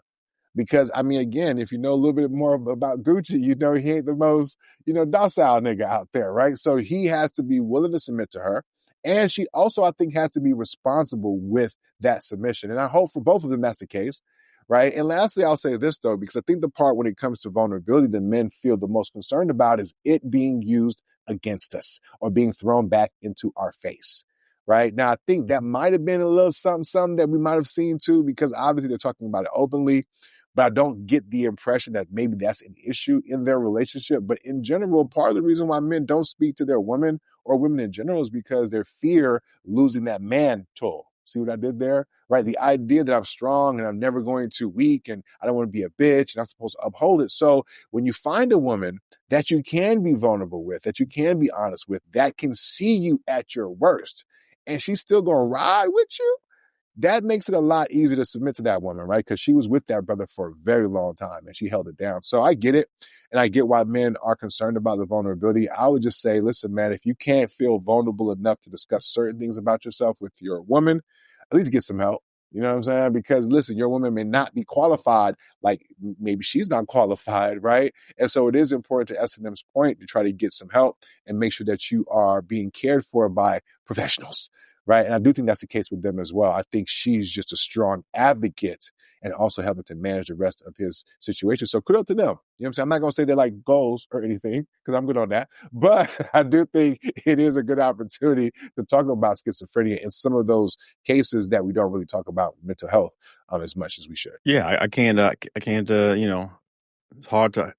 Because, I mean, again, if you know a little bit more about Gucci, he ain't the most, docile nigga out there, right? So he has to be willing to submit to her. And she also, I think, has to be responsible with that submission. And I hope for both of them that's the case, right? And lastly, I'll say this, though, because I think the part when it comes to vulnerability that men feel the most concerned about is it being used against us or being thrown back into our face. Right now, I think that might have been a little something that we might have seen too, because obviously they're talking about it openly. But I don't get the impression that maybe that's an issue in their relationship. But in general, part of the reason why men don't speak to their women or women in general is because they fear losing that mantle. See what I did there? Right? The idea that I'm strong and I'm never going to weak and I don't want to be a bitch and I'm supposed to uphold it. So when you find a woman that you can be vulnerable with, that you can be honest with, that can see you at your worst, and she's still going to ride with you, that makes it a lot easier to submit to that woman, right? Because she was with that brother for a very long time and she held it down. So I get it. And I get why men are concerned about the vulnerability. I would just say, listen, man, if you can't feel vulnerable enough to discuss certain things about yourself with your woman, at least get some help. You know what I'm saying? Because listen, your woman may not be qualified, like maybe she's not qualified, right? And so it is important to S&M's point to try to get some help and make sure that you are being cared for by professionals, right? And I do think that's the case with them as well. I think she's just a strong advocate and also helping to manage the rest of his situation. So kudos to them. You know what I'm saying? I'm not going to say they're like goals or anything because I'm good on that. But I do think it is a good opportunity to talk about schizophrenia in some of those cases that we don't really talk about mental health as much as we should. Yeah, I can't, you know, it's hard to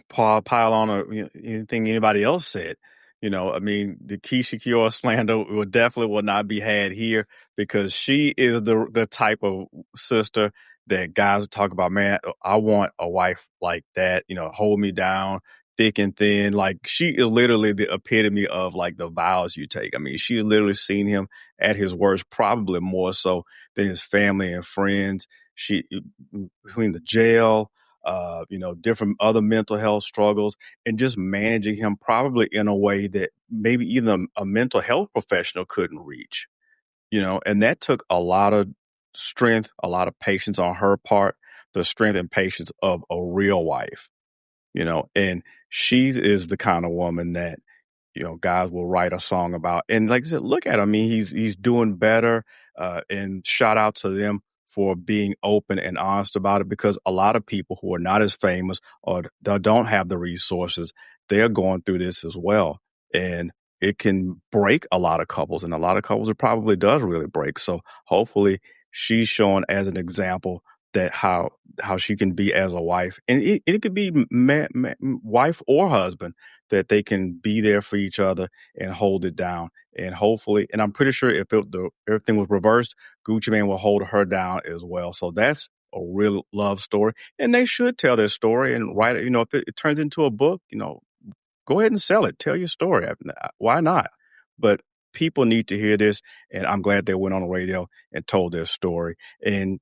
pile on anything anybody else said. You know, I mean, the Keisha Kior slander will not be had here because she is the type of sister that guys talk about, man, I want a wife like that, you know, hold me down, thick and thin. Like, she is literally the epitome of like the vows you take. I mean, she has literally seen him at his worst, probably more so than his family and friends. She, between the jail, you know, different other mental health struggles, and just managing him probably in a way that maybe even a mental health professional couldn't reach, you know, and that took a lot of strength, a lot of patience on her part, the strength and patience of a real wife, you know, and she is the kind of woman that, you know, guys will write a song about. And like I said, look at him. I mean, he's doing better, and shout out to them for being open and honest about it, because a lot of people who are not as famous or don't have the resources, they're going through this as well. And it can break a lot of couples, and a lot of couples it probably does really break. So hopefully she's showing as an example that how she can be as a wife, and it could be wife or husband, that they can be there for each other and hold it down. And hopefully, and I'm pretty sure if everything was reversed, Gucci Mane will hold her down as well. So that's a real love story, and they should tell their story and write it. You know, if it turns into a book, you know, go ahead and sell it. Tell your story. Why not? But people need to hear this, and I'm glad they went on the radio and told their story. And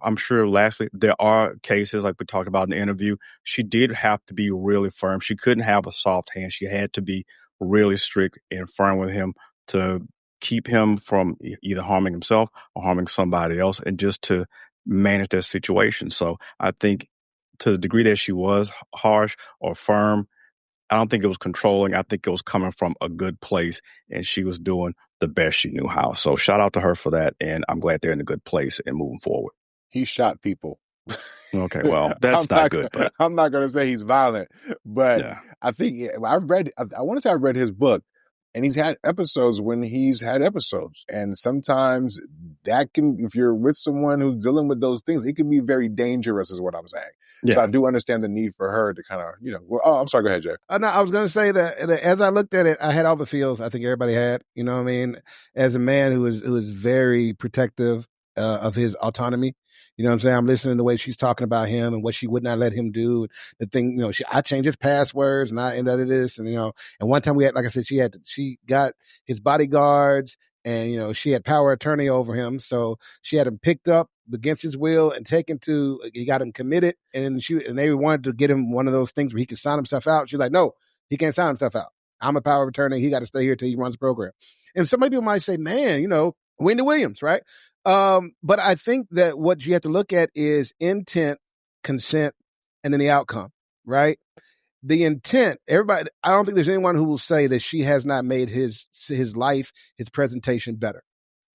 I'm sure, lastly, there are cases like we talked about in the interview. She did have to be really firm. She couldn't have a soft hand. She had to be really strict and firm with him to keep him from either harming himself or harming somebody else, and just to manage that situation. So I think to the degree that she was harsh or firm, I don't think it was controlling. I think it was coming from a good place, and she was doing the best she knew how. So shout out to her for that, and I'm glad they're in a good place and moving forward. He shot people. Okay, well, that's not good. But I'm not going to say he's violent, but yeah. I think I want to say I've read his book, and he's had episodes when he's had episodes. And sometimes that can, if you're with someone who's dealing with those things, it can be very dangerous, is what I'm saying. Yeah. So I do understand the need for her to kind of, you know, I'm sorry, go ahead, Jay. No, I was going to say that as I looked at it, I had all the feels I think everybody had, you know what I mean? As a man who is very protective of his autonomy, you know what I'm saying? I'm listening to the way she's talking about him and what she would not let him do. The thing, you know, I changed his passwords and I ended this, and, you know, and one time we had, like I said, she got his bodyguards, and, you know, she had power of attorney over him. So she had him picked up against his will and taken to, he got him committed, and they wanted to get him one of those things where he could sign himself out. She's like, no, he can't sign himself out. I'm a power of attorney. He got to stay here till he runs the program. And some people might say, man, you know, Wendy Williams, right? But I think that what you have to look at is intent, consent, and then the outcome, right? The intent, everybody, I don't think there's anyone who will say that she has not made his life, his presentation better,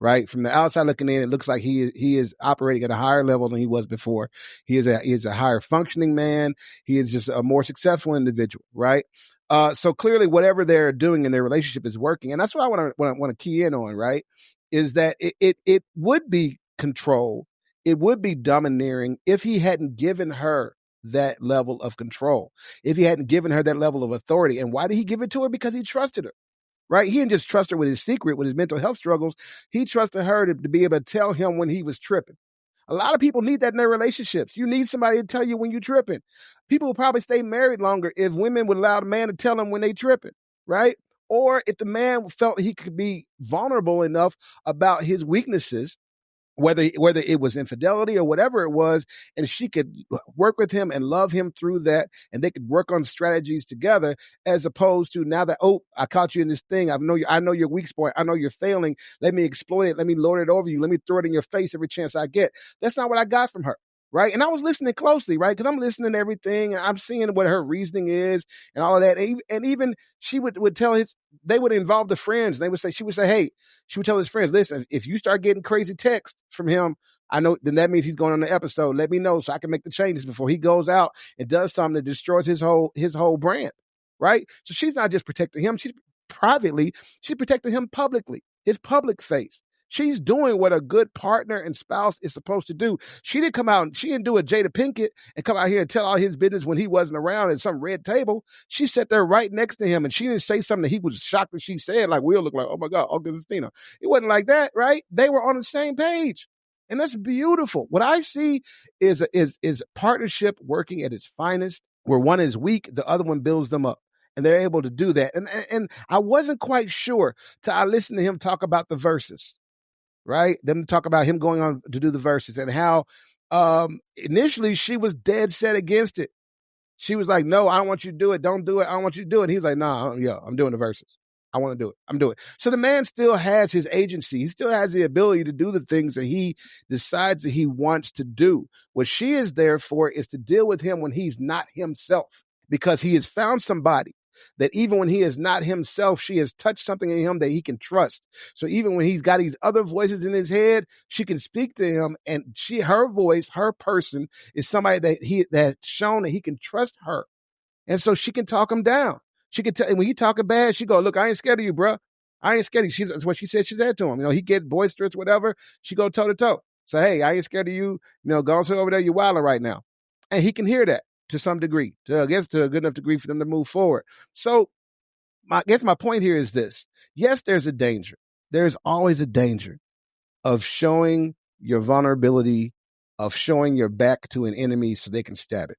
right? From the outside looking in, it looks like he is operating at a higher level than he was before. He is a higher functioning man. He is just a more successful individual, right? So clearly whatever they're doing in their relationship is working. And that's what I want to key in on, right? Is that it would be control. It would be domineering if he hadn't given her that level of control, if he hadn't given her that level of authority. And why did he give it to her? Because he trusted her, right? He didn't just trust her with his secret, with his mental health struggles. He trusted her to be able to tell him when he was tripping. A lot of people need that in their relationships. You need somebody to tell you when you're tripping. People will probably stay married longer if women would allow the man to tell them when they tripping, right? Or if the man felt he could be vulnerable enough about his weaknesses whether it was infidelity or whatever it was, and she could work with him and love him through that, and they could work on strategies together, as opposed to now that, oh, I caught you in this thing. I know your weak spot. I know you're failing. Let me exploit it. Let me lord it over you. Let me throw it in your face every chance I get. That's not what I got from her. Right. And I was listening closely, right? Because I'm listening to everything and I'm seeing what her reasoning is and all of that. And even she would tell they would involve the friends. They would say, she would tell his friends, listen, if you start getting crazy texts from him, I know, then that means he's going on the episode. Let me know so I can make the changes before he goes out and does something that destroys his whole brand. Right. So she's not just protecting him. She's protecting him publicly, his public face. She's doing what a good partner and spouse is supposed to do. She didn't do a Jada Pinkett and come out here and tell all his business when he wasn't around at some red table. She sat there right next to him and she didn't say something that he was shocked that she said, like, we'll look like, oh my God, Uncle Christina. It wasn't like that, right? They were on the same page. And that's beautiful. What I see is partnership working at its finest, where one is weak, the other one builds them up. And they're able to do that. And I wasn't quite sure till I listened to him talk about the verses. Right? Them talk about him going on to do the verses and how initially she was dead set against it. She was like, no, I don't want you to do it. Don't do it. I don't want you to do it. And he was like, nah, I'm doing the verses. I want to do it. I'm doing it. So the man still has his agency. He still has the ability to do the things that he decides that he wants to do. What she is there for is to deal with him when he's not himself, because he has found somebody that even when he is not himself, she has touched something in him that he can trust. So even when he's got these other voices in his head, she can speak to him, and her voice, her person is somebody that's shown that he can trust her. And so she can talk him down. She can tell, when he talking bad, she go, look, I ain't scared of you, bro. I ain't scared of you. That's what she said to him. He get boisterous, whatever. She go toe to toe. So, hey, I ain't scared of you. Go on over there. You're wilding right now. And he can hear that to some degree, to a good enough degree for them to move forward. So I guess my point here is this. Yes, there's a danger. There's always a danger of showing your vulnerability, of showing your back to an enemy so they can stab it.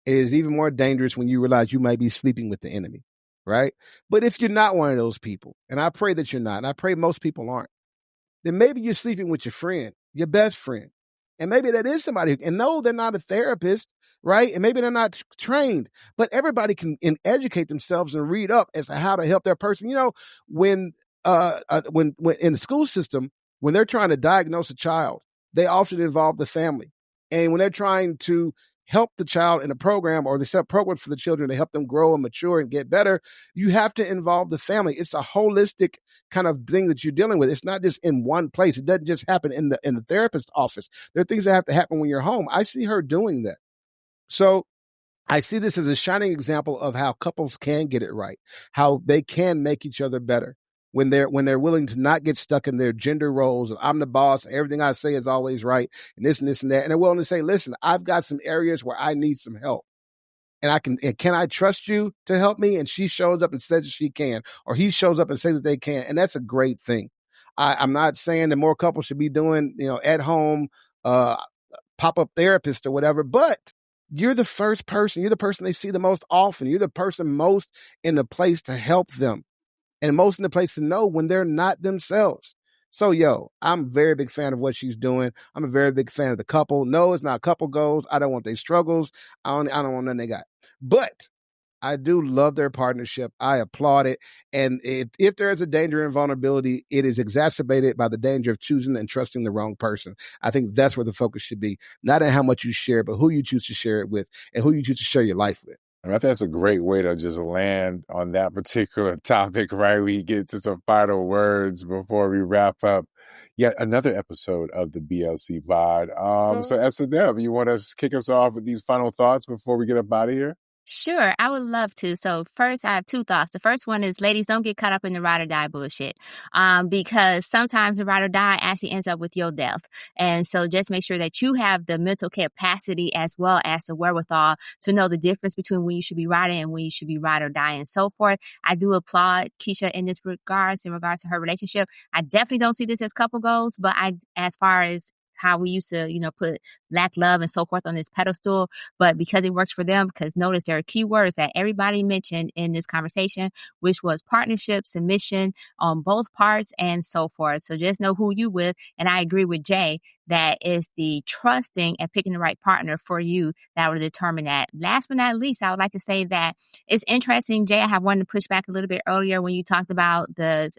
It is even more dangerous when you realize you might be sleeping with the enemy, right? But if you're not one of those people, and I pray that you're not, and I pray most people aren't, then maybe you're sleeping with your friend, your best friend. And maybe that is somebody, and no, they're not a therapist, right? And maybe they're not trained, but everybody can educate themselves and read up as to how to help their person. When in the school system, when they're trying to diagnose a child, they often involve the family. And when they're trying to help the child in a program, or they set up programs for the children to help them grow and mature and get better, you have to involve the family. It's a holistic kind of thing that you're dealing with. It's not just in one place. It doesn't just happen in the therapist's office. There are things that have to happen when you're home. I see her doing that. So I see this as a shining example of how couples can get it right, how they can make each other better when they're willing to not get stuck in their gender roles and I'm the boss and everything I say is always right and this and this and that. And they're willing to say, listen, I've got some areas where I need some help. And can I trust you to help me? And she shows up and says she can, or he shows up and says that they can. And that's a great thing. I'm not saying that more couples should be doing, at home, pop-up therapist or whatever, but you're the first person. You're the person they see the most often. You're the person most in the place to help them and most in the place to know when they're not themselves. So, I'm a very big fan of what she's doing. I'm a very big fan of the couple. No, it's not couple goals. I don't want their struggles. I don't want nothing they got. But I do love their partnership. I applaud it. And if there is a danger and vulnerability, it is exacerbated by the danger of choosing and trusting the wrong person. I think that's where the focus should be, not in how much you share, but who you choose to share it with and who you choose to share your life with. I think that's a great way to just land on that particular topic, right? We get to some final words before we wrap up yet another episode of the BLC Pod. So SNM, you want to kick us off with these final thoughts before we get up out of here? Sure, I would love to. So first, I have two thoughts. The first one is, ladies, don't get caught up in the ride or die bullshit, because sometimes the ride or die actually ends up with your death. And so just make sure that you have the mental capacity as well as the wherewithal to know the difference between when you should be riding and when you should be ride or die and so forth. I do applaud Keisha in regards to her relationship. I definitely don't see this as couple goals, but as far as how we used to, put lack love and so forth on this pedestal, but because it works for them, because notice there are key words that everybody mentioned in this conversation, which was partnership, submission on both parts, and so forth. So just know who you with. And I agree with Jay that is the trusting and picking the right partner for you that will determine that. Last but not least, I would like to say that it's interesting, Jay, I have wanted to push back a little bit earlier when you talked about the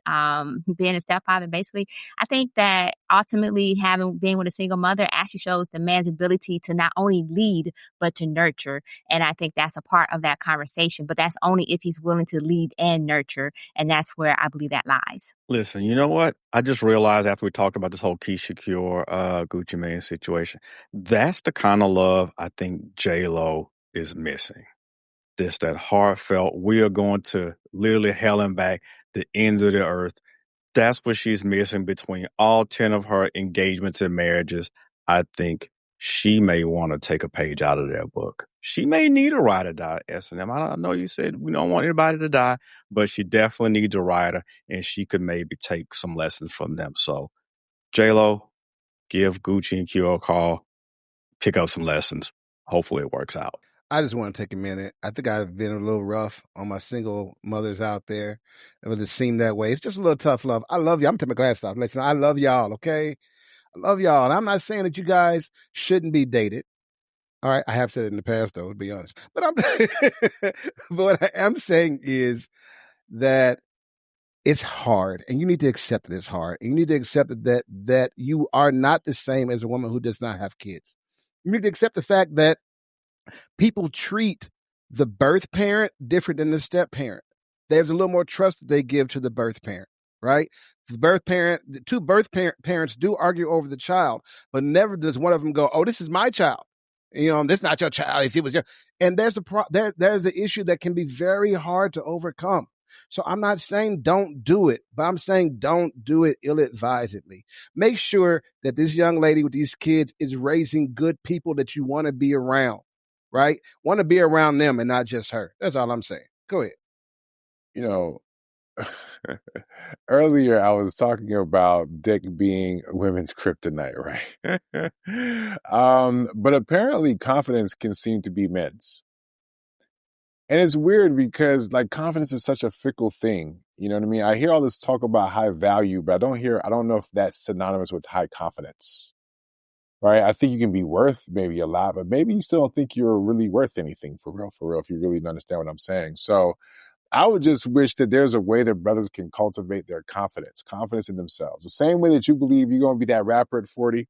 being a stepfather. Basically, I think that ultimately being with a single mother actually shows the man's ability to not only lead, but to nurture. And I think that's a part of that conversation, but that's only if he's willing to lead and nurture. And that's where I believe that lies. Listen, you know what? I just realized after we talked about this whole Keisha Cure, Gucci Mane situation, that's the kind of love I think J-Lo is missing. This, that heartfelt, we are going to literally hell and back, the ends of the earth. That's what she's missing between all 10 of her engagements and marriages. I think she may want to take a page out of their book. She may need a ride or die, S&M. I know you said we don't want anybody to die, but she definitely needs a rider, and she could maybe take some lessons from them. So, J-Lo, give Gucci and Q a call, pick up some lessons. Hopefully it works out. I just want to take a minute. I think I've been a little rough on my single mothers out there. It seemed that way. It's just a little tough love. I love you. I'm taking my glasses off. Let you know, I love y'all, okay? I love y'all. And I'm not saying that you guys shouldn't be dated. All right. I have said it in the past, though, to be honest. But but what I am saying is that it's hard, and you need to accept that it's hard. And you need to accept that you are not the same as a woman who does not have kids. You need to accept the fact that people treat the birth parent different than the step parent. There's a little more trust that they give to the birth parent, right? The two birth parents do argue over the child, but never does one of them go, "Oh, this is my child. This is not your child. If it was your," and there's the issue that can be very hard to overcome. So I'm not saying don't do it, but I'm saying don't do it ill-advisedly. Make sure that this young lady with these kids is raising good people that you want to be around, right? Want to be around them and not just her. That's all I'm saying. Go ahead. Earlier I was talking about dick being women's kryptonite, right? But apparently confidence can seem to be men's. And it's weird because confidence is such a fickle thing. You know what I mean? I hear all this talk about high value, but I don't know if that's synonymous with high confidence, right? I think you can be worth maybe a lot, but maybe you still don't think you're really worth anything for real, if you really understand what I'm saying. So I would just wish that there's a way that brothers can cultivate their confidence in themselves. The same way that you believe you're going to be that rapper at 40,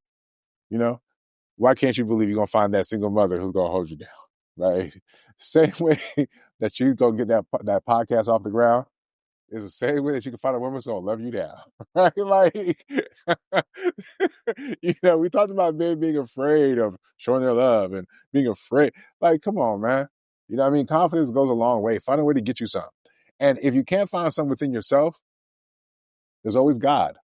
why can't you believe you're going to find that single mother who's going to hold you down, right? Same way that you go get that podcast off the ground is the same way that you can find a woman who's going to love you down, right? We talked about men being afraid of showing their love and being afraid. Come on, man. You know what I mean? Confidence goes a long way. Find a way to get you some. And if you can't find something within yourself, there's always God.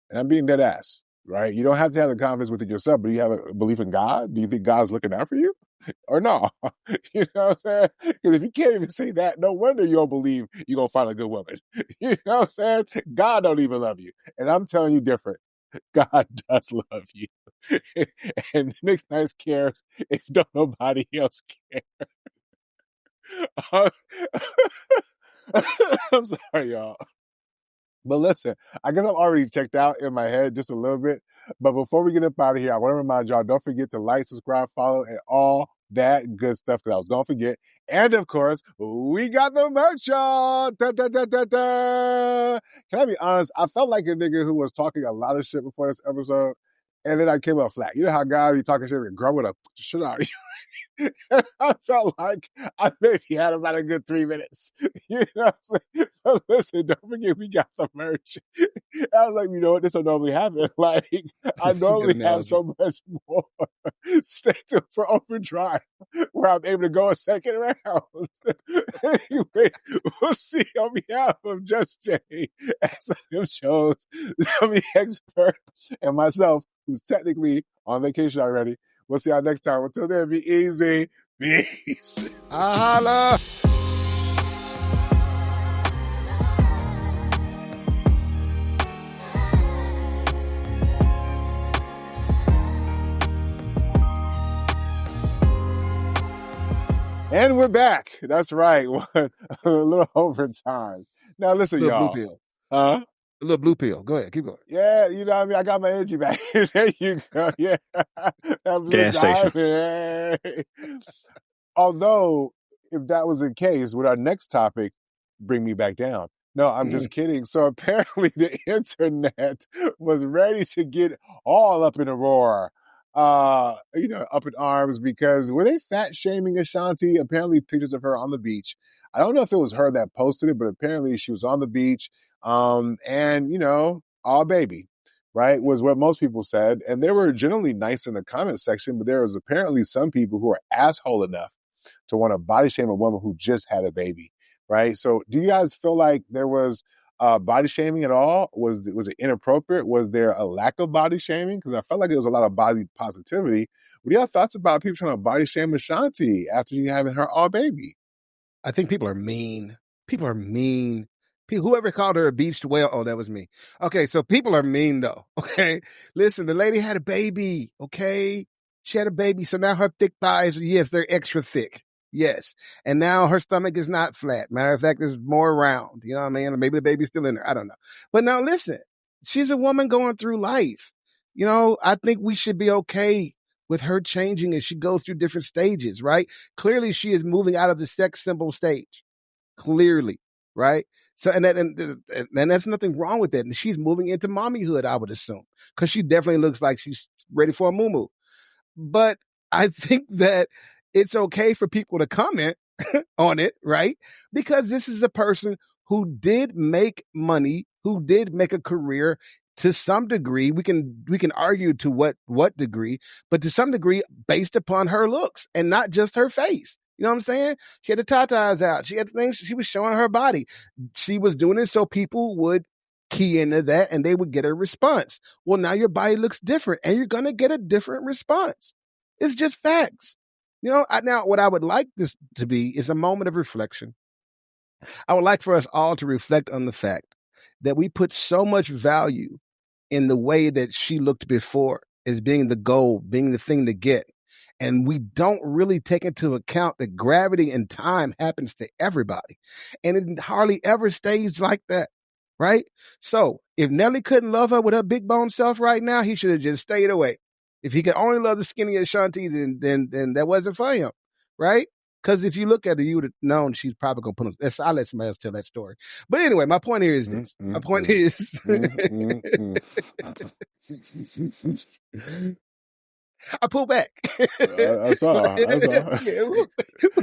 And I'm being dead ass, right? You don't have to have the confidence within yourself, but you have a belief in God. Do you think God's looking out for you? Or no? You know what I'm saying? Because if you can't even say that, no wonder you don't believe you're going to find a good woman. You know what I'm saying? God don't even love you. And I'm telling you different. God does love you. And Nic Nice cares if don't nobody else care. I'm sorry, y'all. But listen, I guess I'm already checked out in my head just a little bit. But before we get up out of here, I want to remind y'all, don't forget to like, subscribe, follow, and all that good stuff, because I was going to forget. And, of course, we got the merch, y'all. Da, da, da, da, da. Can I be honest? I felt like a nigga who was talking a lot of shit before this episode, and then I came up flat. You know how guys be talking shit and growing up shit out of you? I felt like I maybe had about a good 3 minutes. You know what I'm saying? But listen, don't forget we got the merch. I was like, you know what? This don't normally happen. I normally have so much more. Stay tuned for Overdrive, where I'm able to go a second round. Anyway, we'll see on behalf of Just Jay, SNM Jones, the Expert, and myself, who's technically on vacation already. We'll see y'all next time. Until then, be easy. Peace. Holla. And we're back. That's right. A little overtime. Now listen, Little blue y'all. pill. Huh? A little blue pill. Go ahead. Keep going. Yeah, you know what I mean? I got my energy back. There you go. Yeah. That blue Gas station. diamond. Although, if that was the case, would our next topic bring me back down? No, I'm just kidding. So apparently the internet was ready to get all up in a roar, up in arms, because were they fat shaming Ashanti? Apparently pictures of her on the beach. I don't know if it was her that posted it, but apparently she was on the beach. And all baby, right, was what most people said. And they were generally nice in the comment section, but there was apparently some people who were asshole enough to want to body shame a woman who just had a baby, right? So do you guys feel like there was body shaming at all? Was it inappropriate? Was there a lack of body shaming? Because I felt like there was a lot of body positivity. What are y'all thoughts about people trying to body shame Ashanti after you having her all baby? I think people are mean. People are mean. Whoever called her a beached whale, oh, that was me. Okay, so people are mean, though, okay? Listen, the lady had a baby, okay? She had a baby, so now her thick thighs, yes, they're extra thick, yes. And now her stomach is not flat. Matter of fact, it's more round, you know what I mean? Maybe the baby's still in there, I don't know. But now, listen, she's a woman going through life. I think we should be okay with her changing as she goes through different stages, right? Clearly, she is moving out of the sex symbol stage. Clearly, right? So, and that's nothing wrong with that. And she's moving into mommyhood, I would assume, because she definitely looks like she's ready for a moo-moo. But I think that it's okay for people to comment on it, right? Because this is a person who did make money, who did make a career to some degree. We can argue to what degree, but to some degree based upon her looks and not just her face. You know what I'm saying? She had the tatas out. She had things. She was showing her body. She was doing it so people would key into that and they would get a response. Well, now your body looks different and you're going to get a different response. It's just facts. Now what I would like this to be is a moment of reflection. I would like for us all to reflect on the fact that we put so much value in the way that she looked before as being the goal, being the thing to get. And we don't really take into account that gravity and time happens to everybody. And it hardly ever stays like that, right? So if Nelly couldn't love her with her big bone self right now, he should have just stayed away. If he could only love the skinny Ashanti, then that wasn't for him, right? Because if you look at her, you would have known she's probably going to put them. I'll let somebody else tell that story. But anyway, my point here is this. My point is... I pull back. I saw. Yeah.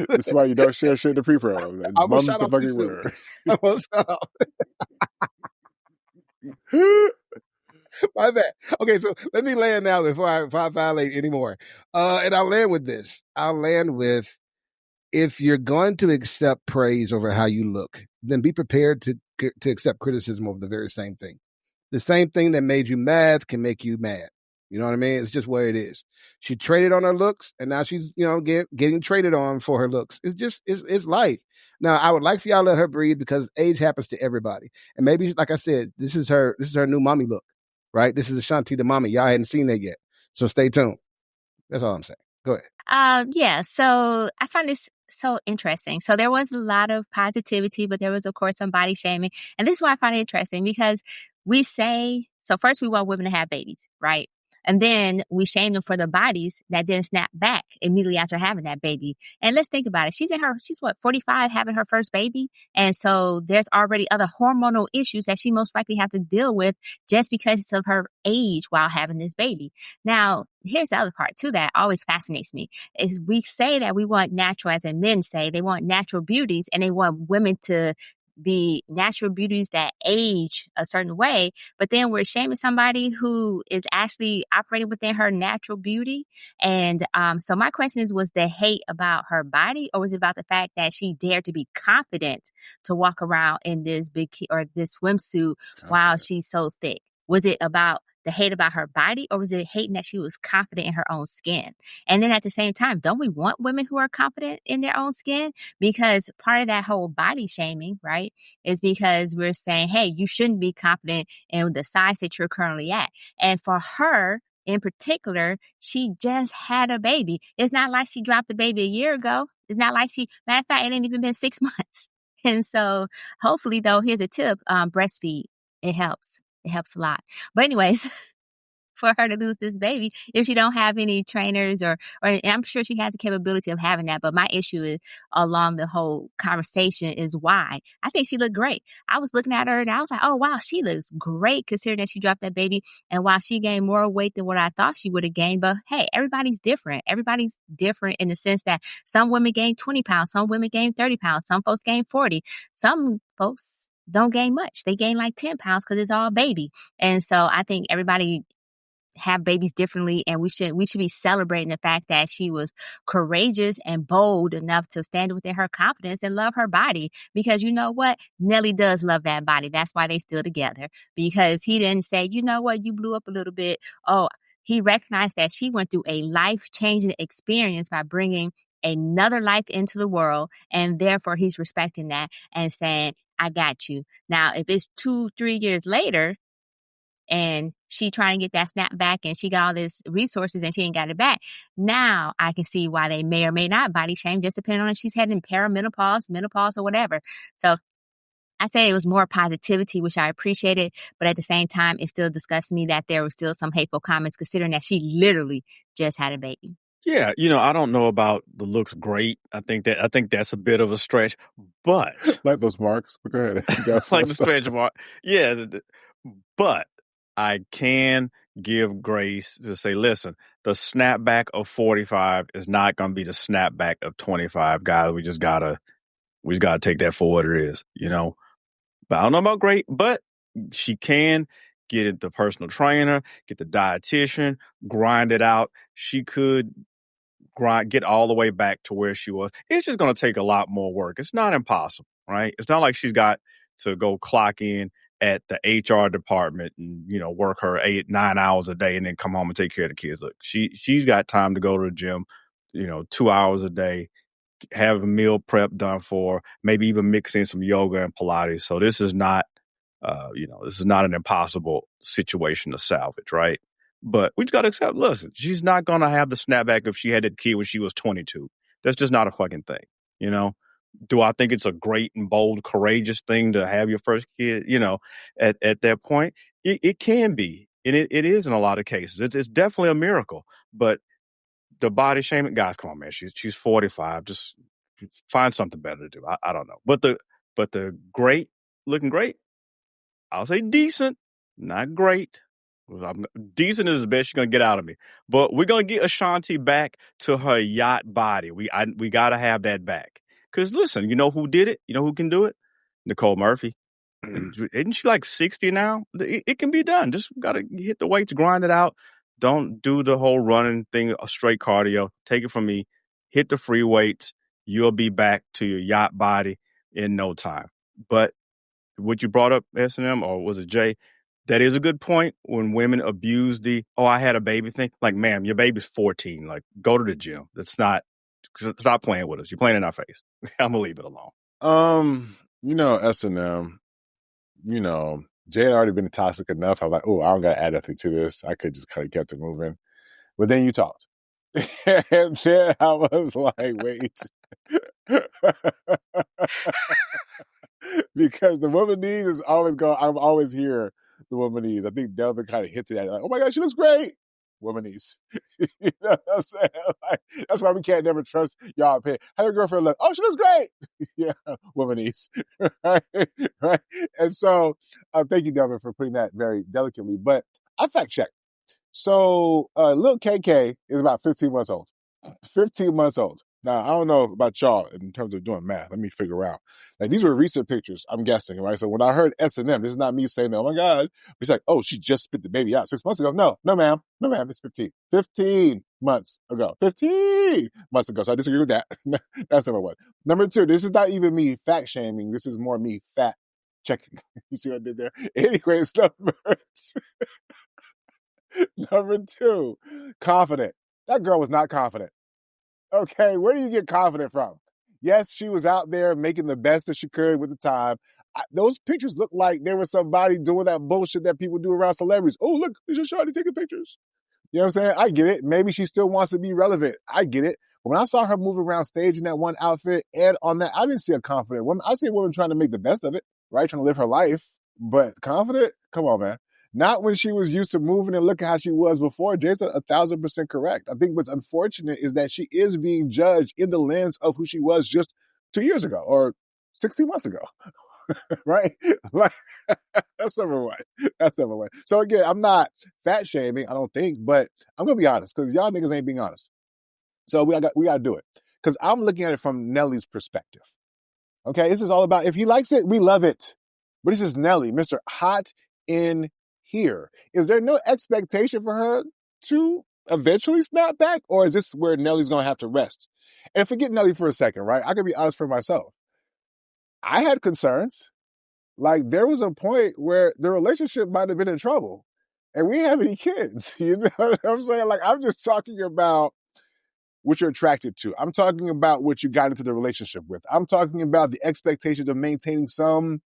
That's why you don't share shit to pre-pro. Mum's the fucking word. I almost shut off. My bad. Okay, so let me land now before I violate anymore. And I'll land with this. I'll land with, if you're going to accept praise over how you look, then be prepared to accept criticism over the very same thing. The same thing that made you mad can make you mad. You know what I mean? It's just where it is. She traded on her looks, and now she's, getting traded on for her looks. It's life. Now, I would like for y'all to let her breathe because age happens to everybody. And maybe, like I said, this is her new mommy look, right? This is Ashanti the mommy. Y'all hadn't seen that yet. So stay tuned. That's all I'm saying. Go ahead. Yeah. So I find this so interesting. So there was a lot of positivity, but there was, of course, some body shaming. And this is why I find it interesting, because we say, so first we want women to have babies, right? And then we shame them for their bodies that didn't snap back immediately after having that baby. And let's think about it. She's 45, having her first baby. And so there's already other hormonal issues that she most likely have to deal with just because of her age while having this baby. Now, here's the other part too that always fascinates me is we say that we want natural, as in men say, they want natural beauties and they want women to be natural beauties that age a certain way, but then we're shaming somebody who is actually operating within her natural beauty. And so my question is, was the hate about her body, or was it about the fact that she dared to be confident to walk around in this this swimsuit while she's so thick? Was it about the hate about her body, or was it hating that she was confident in her own skin? And then at the same time, don't we want women who are confident in their own skin? Because part of that whole body shaming, right, is because we're saying, hey, you shouldn't be confident in the size that you're currently at. And for her, in particular, she just had a baby. It's not like she dropped the baby a year ago. It's not like matter of fact, it ain't even been 6 months. And so hopefully though, here's a tip, breastfeed. It helps. It helps a lot. But anyways, for her to lose this baby if she don't have any trainers or and I'm sure she has the capability of having that. But my issue is along the whole conversation is why. I think she looked great. I was looking at her and I was like, oh, wow, she looks great considering that she dropped that baby. And while she gained more weight than what I thought she would have gained, but hey, everybody's different. Everybody's different in the sense that some women gain 20 pounds, some women gain 30 pounds, some folks gain 40. Some folks don't gain much. They gain like 10 pounds because it's all baby. And so I think everybody have babies differently, and we should be celebrating the fact that she was courageous and bold enough to stand within her confidence and love her body. Because you know what? Nelly does love that body. That's why they still together. Because he didn't say, you know what, you blew up a little bit. Oh, he recognized that she went through a life-changing experience by bringing another life into the world, and therefore he's respecting that and saying, I got you. Now, if it's 2-3 years later, and she trying to get that snap back and she got all these resources and she ain't got it back. Now I can see why they may or may not body shame, just depending on if she's heading perimenopause, menopause, or whatever. So I say it was more positivity, which I appreciated, but at the same time, it still disgusts me that there was still some hateful comments considering that she literally just had a baby. Yeah, I don't know about the looks great. I think that's a bit of a stretch, but like those marks. Go ahead. like the stretch mark. Yeah, but I can give grace to say, listen, the snapback of 45 is not going to be the snapback of 25, guys. We just gotta take that for what it is, But I don't know about great, but she can get the personal trainer, get the dietitian, grind it out. She could get all the way back to where she was. It's just going to take a lot more work. It's not impossible, right? It's not like she's got to go clock in at the HR department and, work her 8-9 hours a day and then come home and take care of the kids. Look, she's got time to go to the gym, 2 hours a day, have a meal prep done for her, maybe even mix in some yoga and Pilates. So this is not, this is not an impossible situation to salvage, right? But we just got to accept, listen, she's not going to have the snapback if she had that kid when she was 22. That's just not a fucking thing, Do I think it's a great and bold, courageous thing to have your first kid, at that point? It can be. And it is in a lot of cases. It's definitely a miracle. But the body shaming, guys, come on, man. She's 45. Just find something better to do. I don't know. But the great, looking great, I'll say decent, not great. Decent is the best you're going to get out of me. But we're going to get Ashanti back to her yacht body. We got to have that back. Because listen, you know who did it? You know who can do it? Nicole Murphy. Isn't she like 60 now? It can be done. Just got to hit the weights, grind it out. Don't do the whole running thing, a straight cardio. Take it from me. Hit the free weights. You'll be back to your yacht body in no time. But what you brought up, S&M, or was it Jay? That is a good point when women abuse I had a baby thing. Like, ma'am, your baby's 14. Like, go to the gym. Stop playing with us. You're playing in our face. I'm going to leave it alone. S&M, Jay had already been toxic enough. I'm like, I don't got to add nothing to this. I could just kind of kept it moving. But then you talked. And then I was like, wait. Because the Weaponized is always I'm always here, the Weaponized. I think Delvin kind of hits it at it, like, oh my God, she looks great. Weaponized. You know what I'm saying? Like, that's why we can't never trust y'all opinion. How your girlfriend look? Oh, she looks great. Yeah, Weaponized. Right? And so thank you, Delvin, for putting that very delicately. But I fact checked. So little KK is about 15 months old. 15 months old. Now, I don't know about y'all in terms of doing math. Let me figure out. Like, these were recent pictures, I'm guessing, right? So when I heard S&M, this is not me saying, oh my God. It's like, oh, she just spit the baby out 6 months ago. No, ma'am. No, ma'am. It's 15. 15 months ago. 15 months ago. So I disagree with that. That's number one. Number two, this is not even me fact shaming. This is more me fact checking. You see what I did there? Anyways, number two, confident. That girl was not confident. Okay, where do you get confident from? Yes, she was out there making the best that she could with the time. Those pictures look like there was somebody doing that bullshit that people do around celebrities. Oh, look, it's just Shawty taking pictures. You know what I'm saying? I get it. Maybe she still wants to be relevant. I get it. But when I saw her move around stage in that one outfit and on that, I didn't see a confident woman. I see a woman trying to make the best of it, right? Trying to live her life. But confident? Come on, man. Not when she was used to moving and look at how she was before. Jay's 1,000% correct. I think what's unfortunate is that she is being judged in the lens of who she was just 2 years ago or 16 months ago. Right? Like, that's number one. That's number one. So again, I'm not fat shaming, I don't think, but I'm gonna be honest because y'all niggas ain't being honest. So we gotta do it because I'm looking at it from Nelly's perspective. Okay, this is all about if he likes it, we love it. But this is Nelly, Mr. Hot in Here. Is there no expectation for her to eventually snap back, or is this where Nelly's gonna have to rest? And forget Nelly for a second, right? I can be honest for myself. I had concerns. Like, there was a point where the relationship might have been in trouble, and we didn't have any kids. You know what I'm saying? Like, I'm just talking about what you're attracted to. I'm talking about what you got into the relationship with. I'm talking about the expectations of maintaining some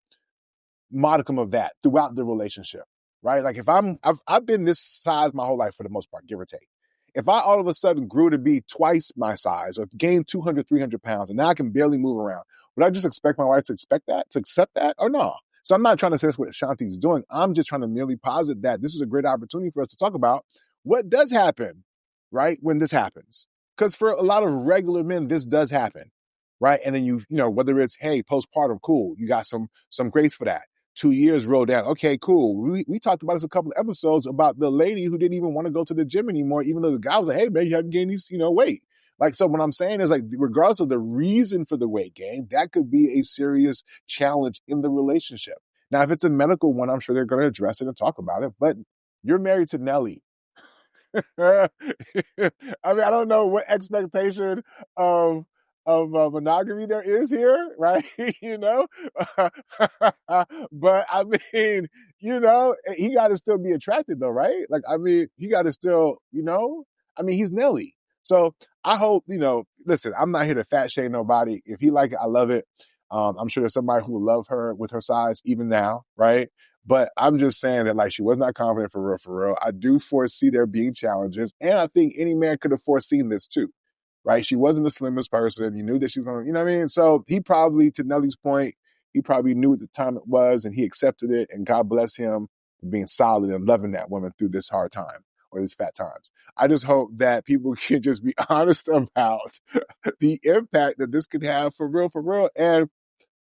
modicum of that throughout the relationship, right? Like, if I've been this size my whole life for the most part, give or take. If I all of a sudden grew to be twice my size or gained 200, 300 pounds, and now I can barely move around, would I just expect my wife to accept that, or no? So I'm not trying to say that's what Ashanti's doing. I'm just trying to merely posit that this is a great opportunity for us to talk about what does happen, right, when this happens. Because for a lot of regular men, this does happen, right? And then you know, whether it's, hey, postpartum, cool, you got some grace for that. 2 years roll down. Okay, cool. We talked about this a couple of episodes about the lady who didn't even want to go to the gym anymore, even though the guy was like, hey, man, you haven't gained these, weight. Like, so what I'm saying is, like, regardless of the reason for the weight gain, that could be a serious challenge in the relationship. Now, if it's a medical one, I'm sure they're going to address it and talk about it, but you're married to Nelly. I mean, I don't know what expectation of monogamy there is here, right? But I mean, he got to still be attracted though, right? Like, I mean, he got to still, I mean, he's Nelly. So I hope, listen, I'm not here to fat shame nobody. If he like it, I love it. I'm sure there's somebody who will love her with her size even now, right? But I'm just saying that, like, she was not confident for real. I do foresee there being challenges. And I think any man could have foreseen this too, right? She wasn't the slimmest person. You knew that she was going to, you know what I mean? So he probably, to Nelly's point, he probably knew at the time it was and he accepted it. And God bless him for being solid and loving that woman through this hard time or these fat times. I just hope that people can just be honest about the impact that this could have for real. And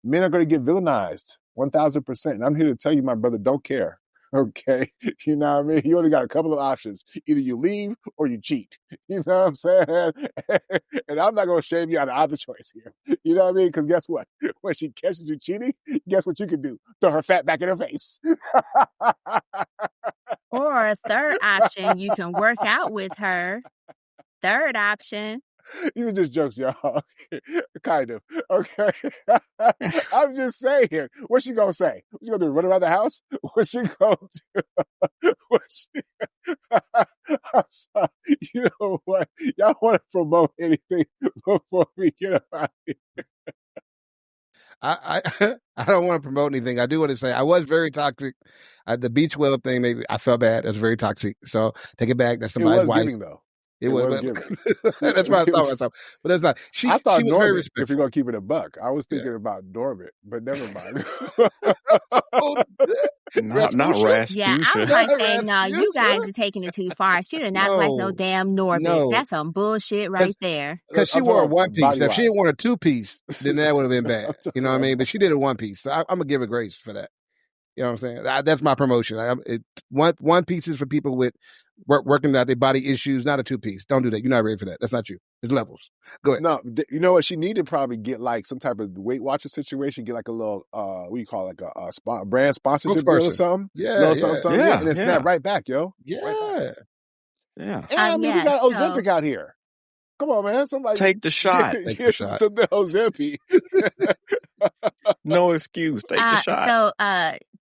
men are going to get villainized 1,000%. And I'm here to tell you, my brother, don't care. Okay. You know what I mean? You only got a couple of options. Either you leave or you cheat. You know what I'm saying? And I'm not going to shame you out of either choice here. You know what I mean? Because guess what? When she catches you cheating, guess what you can do? Throw her fat back in her face. Or a third option, you can work out with her. Third option. These are just jokes, y'all. Kind of. Okay. I'm just saying. What's she gonna say? What she gonna do? Run around the house? What's she gonna do? I'm sorry. You know what? Y'all want to promote anything before we get out of here? I don't want to promote anything. I do want to say I was very toxic. The beach whale thing, maybe I felt bad. It was very toxic. So take it back. That's somebody's wife. Giving, though. It was giving. That's what I thought myself. But that's not. I thought she was very respectful. If you're gonna keep it a buck, I was thinking about dormant, but never mind. not Rasputia. Yeah, I was like saying, no, you guys are taking it too far. She did not like no damn Norbit. No. That's some bullshit right there. Because she wore a one piece. If she had worn a two piece, then that would have been bad. You know what I mean? But she did a one piece. So I'm gonna give her grace for that. You know what I'm saying? That's my promotion. One piece is for people with working out their body issues, not a two piece. Don't do that. You're not ready for that. That's not you. It's levels. Go ahead. No, you know what? She needed to probably get like some type of Weight Watchers situation. Get like a little, what do you call it? Like a brand sponsorship deal or something. Yeah, something. Yeah, and then snap right back, yo. Yeah, right back. Yeah. And I mean, we got Ozempic out here. Come on, man. Somebody take the shot. Take the shot. Some Ozempic. No excuse. Take the shot. So,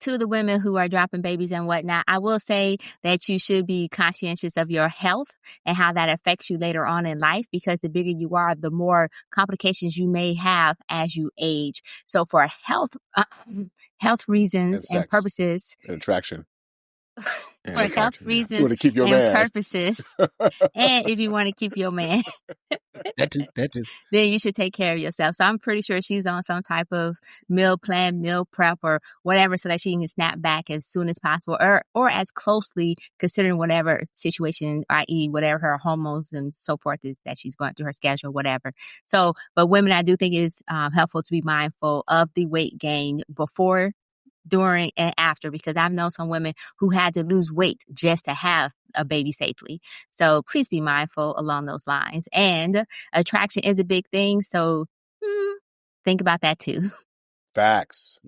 to the women who are dropping babies and whatnot, I will say that you should be conscientious of your health and how that affects you later on in life, because the bigger you are, the more complications you may have as you age. So for health reasons and purposes. And attraction. Yeah, For I got health you. Yeah. You want reasons to keep your and man. purposes. And if you want to keep your man, That too. then you should take care of yourself. So I'm pretty sure she's on some type of meal plan, meal prep, or whatever, so that she can snap back as soon as possible, or as closely, considering whatever situation, i.e., whatever her hormones and so forth is that she's going through, her schedule, whatever. So, but women, I do think it's helpful to be mindful of the weight gain before, during, and after, because I've known some women who had to lose weight just to have a baby safely. So please be mindful along those lines. And attraction is a big thing. So think about that too. Facts.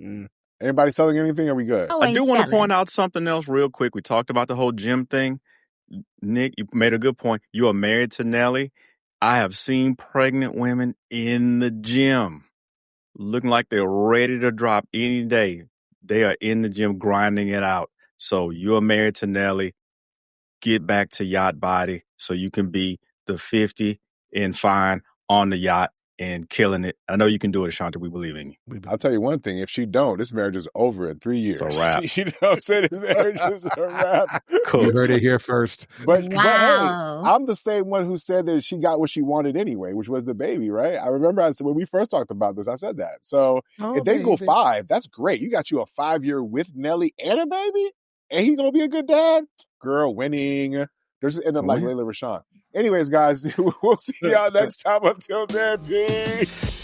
Anybody selling anything? Are we good? I Always do want to selling. point out something else real quick. We talked about the whole gym thing. Nick, you made a good point. You are married to Nelly. I have seen pregnant women in the gym looking like they're ready to drop any day. They are in the gym grinding it out. So you're married to Nelly. Get back to yacht body so you can be the 50 and fine on the yacht and killing it. I know you can do it, Ashanti. We believe in you. I'll tell you one thing. If she don't, this marriage is over in 3 years. It's a wrap. You know what I'm saying? This marriage is a wrap. You heard it here first. But hey, Wow. I'm the same one who said that she got what she wanted anyway, which was the baby, right? I remember I said when we first talked about this, I said that. So if they go 5, that's great. You got you a 5-year with Nelly and a baby, and he's gonna be a good dad. Girl, winning. They're just end up like Layla Rashawn. Anyways, guys, we'll see y'all next time. Until then, peace.